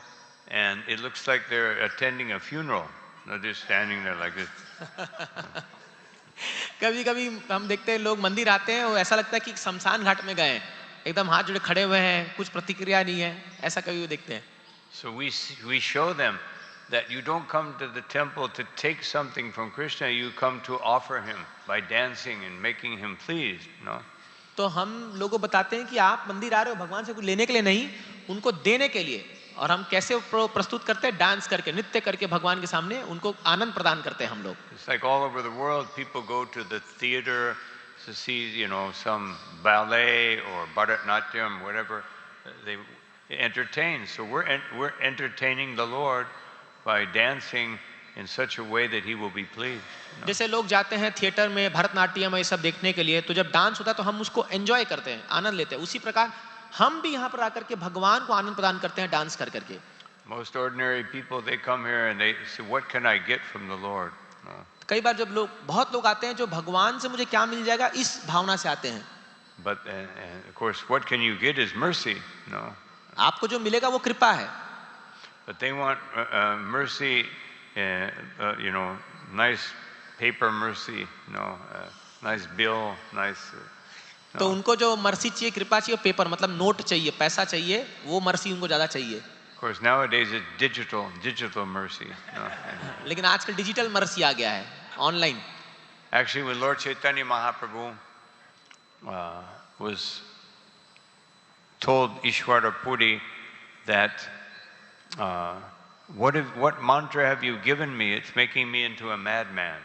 and it looks like they're attending a funeral. They're just standing there like this. कभी कभी हम देखते हैं लोग मंदिर आते हैं, वो ऐसा लगता है कि शमशान घाट में गए, एकदम हाथ जोड़े खड़े हुए हैं, कुछ प्रतिक्रिया नहीं है, ऐसा कभी भी देखते हैं। So we show them that you don't come to the temple to take something from Krishna, you come to offer him by dancing and making him pleased, no? तो हम लोगों को बताते हैं कि आप मंदिर आ रहे हो भगवान से कुछ लेने के लिए नहीं, उनको देने के लिए। और हम कैसे प्रस्तुत करते हैं? डांस करके, नृत्य करके भगवान के सामने उनको आनंद प्रदान करते हैं हम लोग। It's like all over the world, people go to the theater to see, you know, some ballet or Bharatanatyam, whatever. They entertain. So we're entertaining the Lord by dancing in such a way that He will be pleased. जैसे लोग जाते हैं theatre में, भरतनाट्यम ये सब देखने के लिए, तो जब डांस होता है तो हम उसको एंजॉय करते हैं, आनंद लेते हैं। उसी प्रकार हम भी यहाँ पर आकर के भगवान को आनंद प्रदान करते हैं डांस कर करके। Most ordinary people, they come here and they say, "What can I get from the Lord?" No. कई बार जब बहुत लोग आते हैं जो भगवान से मुझे क्या मिल जाएगा इस भावना से आते हैं। But of course, what can you get is mercy. No. आपको जो मिलेगा वो कृपा है। But they want mercy, you know, nice paper mercy, no, nice bill, nice. तो उनको जो मर्सी चाहिए, कृपा चाहिए, पेपर मतलब नोट चाहिए, पैसा चाहिए, वो मर्सी उनको ज्यादा चाहिए। Of course, nowadays it's digital mercy. No. लेकिन आजकल डिजिटल मर्सी आ गया है, online. Actually, when Lord Chaitanya Mahaprabhu was told Ishwara Puri that what mantra have you given me? It's making me into a madman.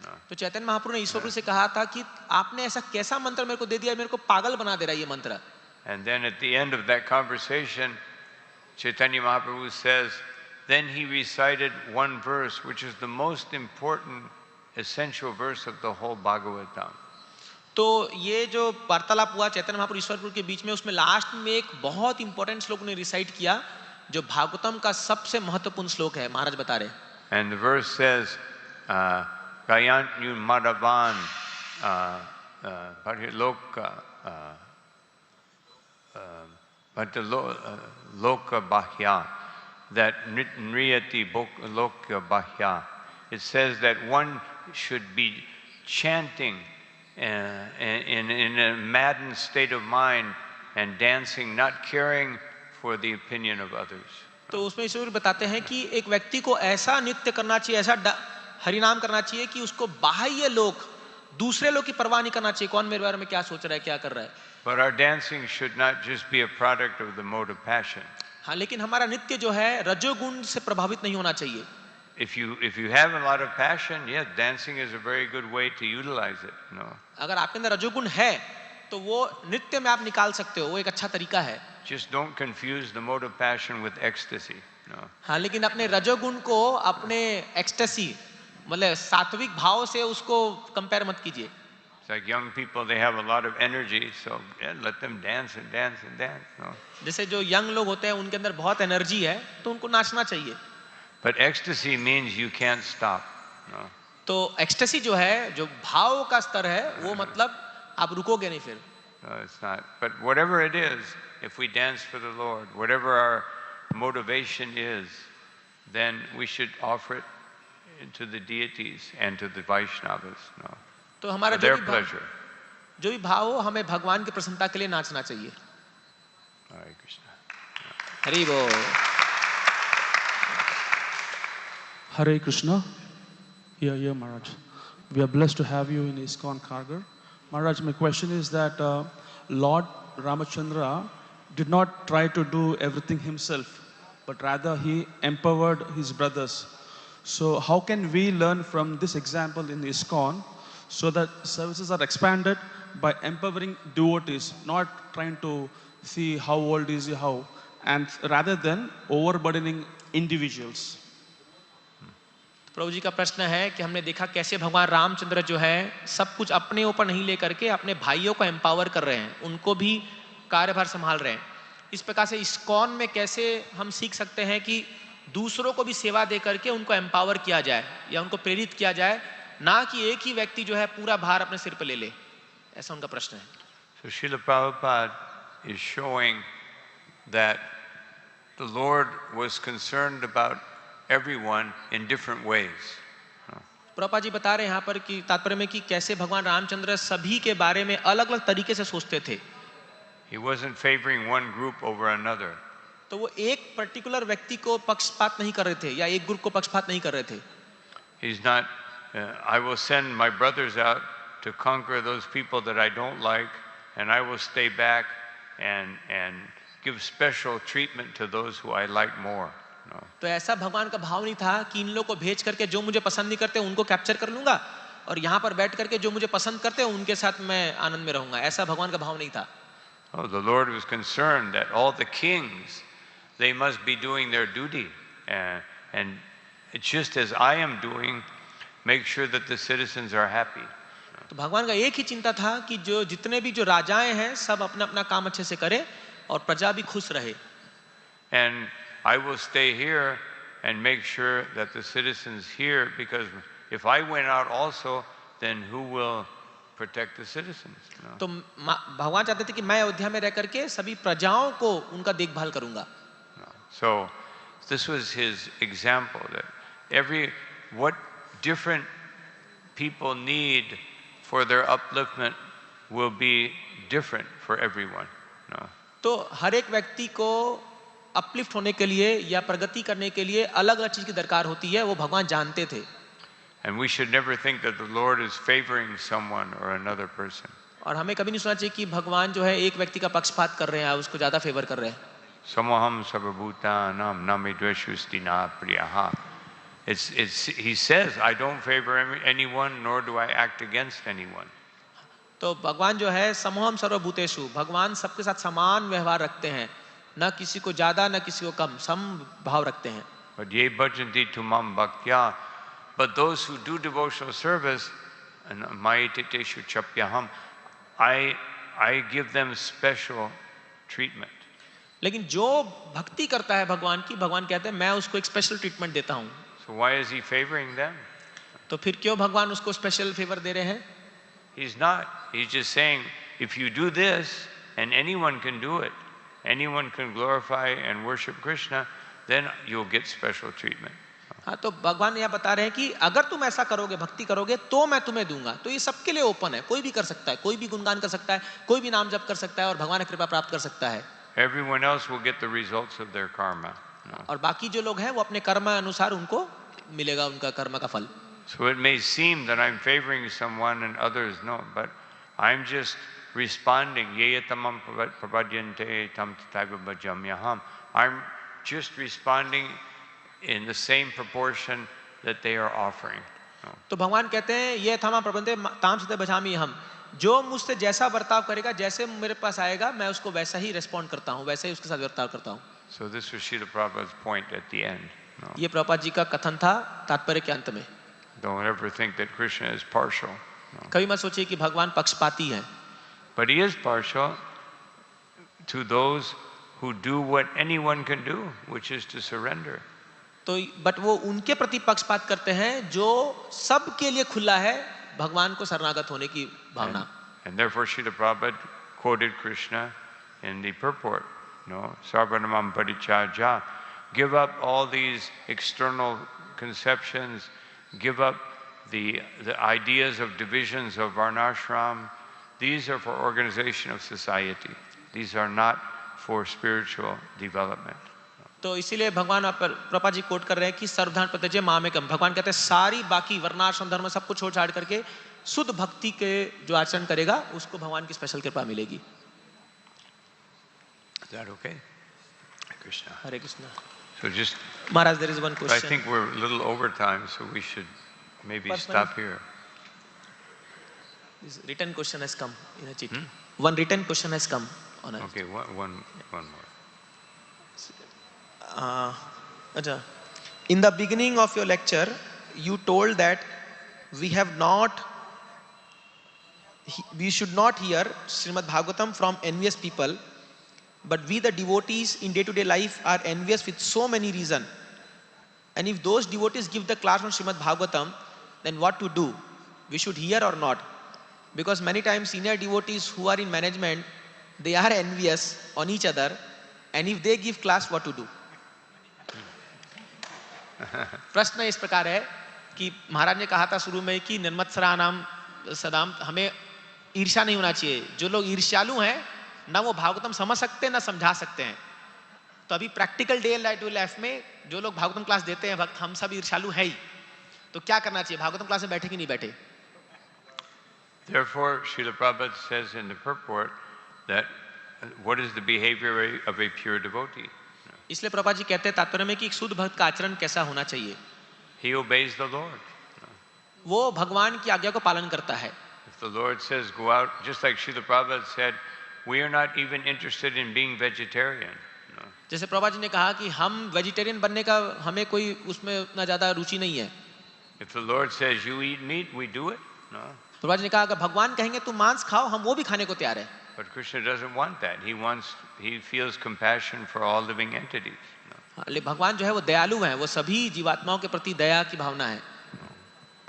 No. तो चैतन्य महाप्रभु ने ईश्वर से कहा था कि आपने ऐसा कैसा मंत्र मेरे को दे दिया, मेरे को पागल बना दे रहा है ये मंत्र। And then at the end of that conversation, Chaitanya Mahaprabhu says, then he recited one verse, which is the most important, essential verse of the whole Bhagavatam. तो ये जो वार्तालाप हुआ चैतन्य महाप्रभु ईश्वरपुर के बीच में, उसमें लास्ट में एक बहुत इंपॉर्टेंट श्लोक ने रिसाइट किया, जो भागवतम का सबसे महत्वपूर्ण श्लोक है, महाराज बता रहे। And the verse says, Gayanyu Madhavan Loka Loka Bahya, that Nriyati Loka Bahya. It says that one should be chanting in a maddened state of mind and dancing, not caring for the opinion of others. तो उसमें ईश्वर बताते हैं कि एक व्यक्ति को ऐसा नृत्य करना चाहिए, ऐसा हरिनाम करना चाहिए कि उसको बाह्य लोग, दूसरे लोग की परवाह नहीं करना चाहिए, कौन मेरे बारे में क्या सोच रहा है, क्या कर रहा है। But our dancing should not just be a product of the mode of passion. हाँ, लेकिन हमारा नृत्य जो है रजोगुण से प्रभावित नहीं होना चाहिए। If you have a lot of passion, yes, dancing is a very good way to utilize it. No. अगर आपके अंदर रजोगुण है तो वो नृत्य में आप निकाल सकते हो, वो एक अच्छा तरीका है। Just don't confuse the mode of passion with ecstasy. No. हाँ, लेकिन अपने रजोगुण को अपने एक्सटेसी मतलब सात्विक भाव से उसको कंपेयर मत कीजिए। It's like young people, they have a lot of energy, so yeah, let them dance and dance and dance. No. जैसे जो यंग लोग होते हैं उनके अंदर बहुत एनर्जी है, तो उनको नाचना चाहिए। But ecstasy means you can't stop. No. तो एक्सटेसी जो है, जो भाव का स्तर है, वो मतलब आप रुकोगे नहीं फिर। No, it's not. But whatever it is, if we dance for the Lord, whatever our motivation is, then we should offer it to the deities and to the Vaishnavas. No. तो हमारा For their pleasure. जो भी भाव हो, हमें भगवान की प्रसन्नता के लिए नाचना चाहिए। Hare Krishna. हरि बोल। Hare Krishna. Yeah, Maharaj. We are blessed to have you in ISKCON Kharghar. Maharaj, my question is that Lord Ramachandra did not try to do everything himself, but rather he empowered his brothers. So how can we learn from this example in ISKCON so that services are expanded by empowering devotees, not trying to see how old is he, how, and rather than overburdening individuals? प्रभु जी का प्रश्न है कि हमने देखा कैसे भगवान रामचंद्र जो है सब कुछ अपने ऊपर नहीं लेकर के अपने भाइयों को एम्पावर कर रहे हैं, उनको भी कार्यभार संभाल रहे हैं। इस प्रकार से इस्कॉन में कैसे हम सीख सकते हैं कि दूसरों को भी सेवा दे करके उनको एम्पावर किया जाए या उनको प्रेरित किया जाए, ना कि एक ही व्यक्ति जो है पूरा भार अपने सिर पर ले ले। ऐसा उनका प्रश्न है। So Srila Prabhupada is showing that the Lord was concerned about everyone in different ways. Prabhupada ji बता रहे हैं यहाँ पर कि तात्पर्य में कि कैसे भगवान रामचंद्र सभी के बारे में अलग अलग तरीके से सोचते थे। He wasn't favoring one group over another. तो वो एक पर्टिकुलर व्यक्ति को पक्षपात नहीं कर रहे थे या एक ग्रुप को पक्षपात नहीं कर रहे थे। He's not, I will send my brothers out to conquer those people that I don't like, and I will stay back and give special treatment to those who I like more. No. तो ऐसा भगवान का भाव नहीं था कि इन लोगों को भेज करके जो मुझे पसंद नहीं करते उनको कैप्चर कर लूंगा और यहाँ पर बैठ करके जो मुझे पसंद करते हैं उनके साथ मैं आनंद में रहूंगा। ऐसा भगवान का भाव नहीं था। Oh, the Lord was concerned that all the kings, they must be doing their duty, and it's just as I am doing, make sure that the citizens are happy. तो भगवान का एक ही चिंता था कि जो जितने भी जो राजाएं हैं सब अपना अपना काम अच्छे से करें और प्रजा भी खुश रहे। And I will stay here and make sure that the citizens here, because if I went out also, then who will protect the citizens? You know? तो भगवान चाहते थे कि मैं अयोध्या में रह करके सभी प्रजाओं को उनका देखभाल करूंगा। So this was his example that what different people need for their upliftment will be different for everyone. No? तो हर एक व्यक्ति को अपलिफ्ट होने के लिए या प्रगति करने के लिए अलग अलग चीज की दरकार होती है, वो भगवान जानते थे। And we should never think that the Lord is favoring someone or another person. और हमें कभी नहीं सोचना चाहिए कि भगवान जो है एक व्यक्ति का पक्षपात कर रहे हैं, उसको ज्यादा फेवर कर रहे हैं। Samaham sarvabhutanam namidveshustina priyaha. He says, I don't favor anyone, nor do I act against anyone. तो भगवान जो है समोहम सर्वभूतेषु, भगवान सबके साथ समान व्यवहार रखते हैं, न किसी को ज्यादा न किसी को कम, सम भाव रखते हैं। But ye bhajanti tumam bhaktya, but those who do devotional service, and mayititeshu chapyaham, I give them special treatment. लेकिन जो भक्ति करता है भगवान की, भगवान कहते हैं मैं उसको एक स्पेशल ट्रीटमेंट देता हूँ। So why is he favoring them? तो फिर क्यों भगवान उसको स्पेशल फेवर दे रहे हैं? He's not. He's just saying, if you do this, and anyone can do it, anyone can glorify and worship Krishna, then you'll get special treatment. हाँ, तो भगवान यह बता रहे हैं कि अगर तुम ऐसा करोगे, भक्ति करोगे, तो मैं तुम्हें दूंगा। तो ये सबके लिए ओपन है, कोई भी कर सकता है, कोई भी गुणगान कर सकता है, कोई भी नाम जप कर सकता है और भगवान की कृपा प्राप्त कर सकता है। Everyone else will get the results of their karma. No. और बाकी जो लोग हैं वो अपने कर्म अनुसार उनको मिलेगा उनका कर्म का फल। So it may seem that I'm favoring someone and others no, but I'm just responding. Yeyatamam prapadyante tam tataiva bhajamyaham. I'm just responding in the same proportion that they are offering. No. तो भगवान कहते हैं ये थमा प्रबंधे ताम सते बचामी हम, जो मुझसे जैसा बर्ताव करेगा, जैसे मेरे पास आएगा मैं उसको वैसा ही रिस्पॉन्ड करता हूँ, वैसे ही उसके साथ बर्ताव करता हूँ। So this was Srila Prabhupada's point at the end. No. ये प्रभुपाद जी का कथन था तात्पर्य के अंत में। Don't ever think that Krishna is partial. No. कभी मत सोचिए कि भगवान पक्षपाती हैं। But he is partial to those who do what anyone can do, which is to surrender. तो बट वो उनके प्रति पक्षपात करते हैं जो सबके लिए खुला है भगवान को शरणागत होने की भावना। And therefore Srila Prabhupada quoted Krishna in the purport. No, Sarvanamam Parichaja. Give up all these external conceptions. Give up the ideas of divisions of varnashram. These are for organization of society. These are not for spiritual development. तो इसीलिए भगवान Prabhupada ji coat कर रहे हैं कि सर्वधर्म परित्यज्य मामेकम। भगवान कहते हैं सारी बाकी वर्णाश्रम धर्म सबको छोड़ छाड़ करके शुद्ध भक्ति के जो आचरण करेगा उसको भगवान की स्पेशल कृपा मिलेगी। Is that okay? Krishna. Hare Krishna. So just, Maharaj, there is one I question. think we're a little over time, so we should maybe Personally. stop here. This written question has come in a chit. Hmm? One written question has come on a Okay, one more. Acha. In the beginning of your lecture, you told that we should not hear Srimad Bhagavatam from envious people, but we the devotees in day-to-day life are envious with so many reasons. And if those devotees give the class on Srimad Bhagavatam, then what to do? We should hear or not? Because many times senior devotees who are in management, they are envious on each other, and if they give class, what to do? प्रश्न इस प्रकार है कि महाराज ने कहा था शुरू में कि निर्मत्सरा नाम सदाम, हमें ईर्ष्या नहीं होना चाहिए. जो लोग ईर्ष्यालु हैं ना वो भागवतम समझ सकते हैं ना समझा सकते हैं. तो अभी प्रैक्टिकल डे लाइफ में जो लोग भागवतम क्लास देते हैं भक्त, हम सब ईर्ष्यालु है ही. तो क्या करना चाहिए? भागवतम क्लास में बैठे कि नहीं बैठे? Therefore, Srila Prabhupada says in the purport that what is the behavior of a pure devotee? इसलिए प्रभुपाद जी कहते हैं तात्पर्य में कि एक शुद्ध भक्त का आचरण कैसा होना चाहिए. He obeys the Lord. वो भगवान की आज्ञा को पालन करता है. If the Lord says go out, just like Srila Prabhupada said, we are not even interested in being vegetarian. जैसे प्रभुपाद जी ने कहा कि हम वेजिटेरियन बनने का हमें कोई उसमें उतना ज्यादा रुचि नहीं है. If the Lord says you eat meat, we do it. No. Prabhupada ji ने कहा अगर भगवान कहेंगे तुम मांस खाओ, हम वो भी खाने को तैयार है. But Krishna doesn't want that. He feels compassion for all living entities. लेकिन भगवान जो है वो दयालु है, वो सभी जीवात्माओं के प्रति दया की भावना है.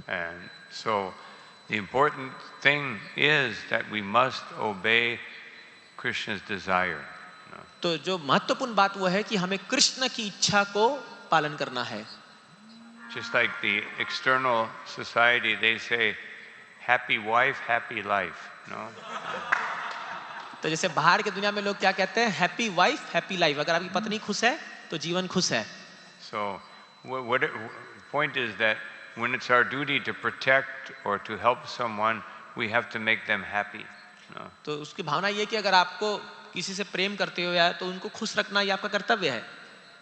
And so the important thing is that we must obey Krishna's desire. तो जो महत्वपूर्ण बात वो है कि हमें कृष्ण की इच्छा को पालन करना है. Just like the external society, they say, happy wife, happy life. No? तो जैसे बाहर के दुनिया में लोग क्या कहते हैं? Happy wife happy life. अगर आपकी पत्नी खुश है तो जीवन खुश है. So what point is that when it's our duty to protect or to help someone, we have to make them happy. No? तो उसकी भावना ये कि अगर आपको किसी से प्रेम करते हो या तो उनको खुश रखना ये आपका कर्तव्य है.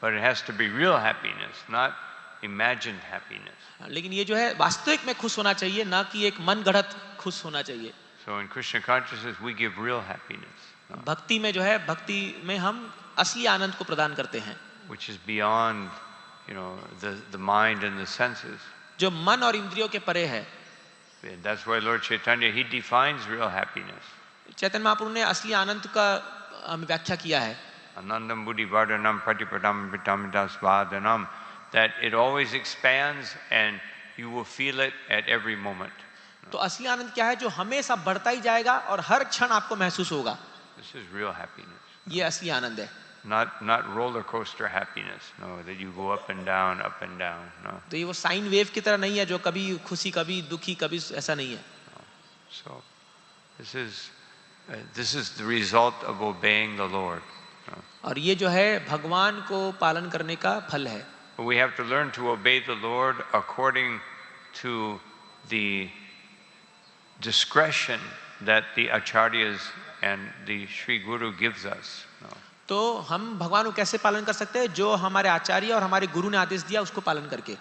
But it has to be real happiness, not imagined happiness. लेकिन ये जो है वास्तविक में खुश होना चाहिए, ना कि एक मन गढ़ंत खुश होना चाहिए. So in Krishna consciousness, we give real happiness. No? भक्ति में जो है, भक्ति में हम असली आनंद को प्रदान करते हैं. Which is beyond, the mind and the senses. जो मन और इंद्रियों के परे है. And that's why Lord Chaitanya, he defines real happiness. Chaitanya Mahaprabhu ने असली आनंद का व्याख्या किया है. Anandam buddhi vardhanam pratipadam vitamidas vadhanam, that it always expands and you will feel it at every moment. तो असली आनंद क्या है? जो हमेशा बढ़ता ही जाएगा और हर क्षण आपको महसूस होगा. This is real happiness. ये असली आनंद है. Not roller coaster happiness. No, that you go up and down, up and down. No. तो ये वो साइन वेव की तरह नहीं है जो कभी खुशी कभी दुखी कभी ऐसा नहीं है. So this is the result of obeying the Lord. No. और ये जो है भगवान को पालन करने का फल है. We have to learn to obey the Lord according to the discretion that the acharyas and the Sri Guru gives us. No. तो हम भगवान को कैसे पालन कर सकते हैं? जो हमारे आचार्य और हमारे गुरु ने आदेश दिया उसको पालन करके.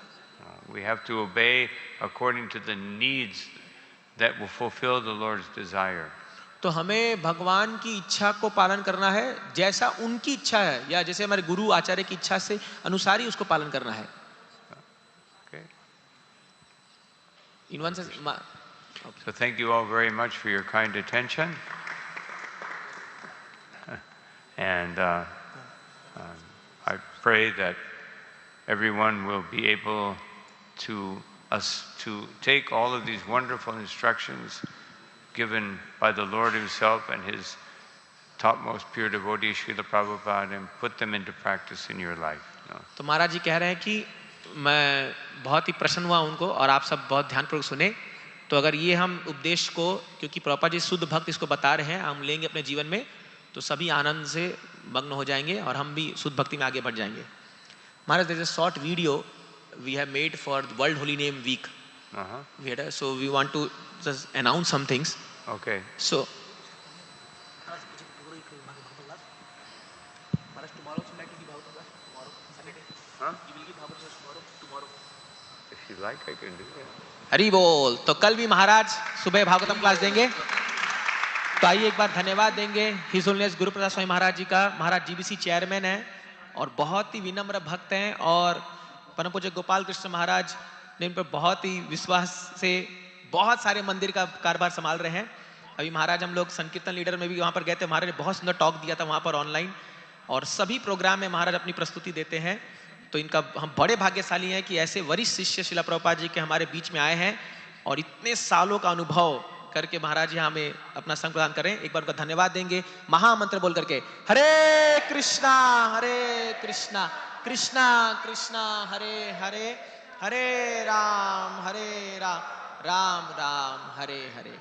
We have to obey according to the needs that will fulfill the Lord's desire. तो हमें भगवान की इच्छा को पालन करना है जैसा उनकी इच्छा है, या जैसे हमारे गुरु आचार्य की इच्छा से अनुसार ही उसको पालन करना है. Okay. In one sense, So thank you all very much for your kind attention. And I pray that everyone will be able to take all of these wonderful instructions given by the Lord Himself and His topmost pure devotee Srila Prabhupada and put them into practice in your life. No? तो महाराज जी कह रहे हैं कि मैं बहुत ही प्रसन्न हुआ उनको और आप सब बहुत ध्यानपूर्वक सुने. तो अगर ये हम उपदेश को, क्योंकि प्रभुपाद जी शुद्ध भक्त इसको बता रहे हैं, हम लेंगे अपने जीवन में तो सभी आनंद से मग्न हो जाएंगे और हम भी शुद्ध भक्ति में आगे बढ़ जाएंगे. Maharaj, there is a short video we have made for the world holy name week. So we want to just announce some things. Okay. So If you like, I can do it. हरी बोल। तो कल भी महाराज सुबह Bhagavatam class देंगे। तो आइए एक बार धन्यवाद देंगे हिज होलीनेस गुरु प्रसाद स्वामी महाराज जी का। महाराज जीबीसी चेयरमैन हैं और बहुत ही विनम्र भक्त हैं और परम पूज्य गोपाल कृष्ण महाराज ने इन पर बहुत ही विश्वास से बहुत सारे मंदिर का कारोबार संभाल रहे हैं। अभी महाराज हम लोग संकीर्तन लीडर में भी वहाँ पर गए थे, महाराज ने बहुत सुंदर टॉक दिया था वहाँ पर ऑनलाइन, और सभी प्रोग्राम में महाराज अपनी प्रस्तुति देते हैं। तो इनका हम बड़े भाग्यशाली हैं कि ऐसे वरिष्ठ शिष्य शिला प्रभुपाद जी के हमारे बीच में आए हैं और इतने सालों का अनुभव करके महाराज यहाँ हमें अपना संग प्रदान करें। एक बार उनका धन्यवाद देंगे महामंत्र बोल करके, हरे कृष्णा कृष्णा कृष्णा हरे हरे, हरे राम राम राम हरे हरे।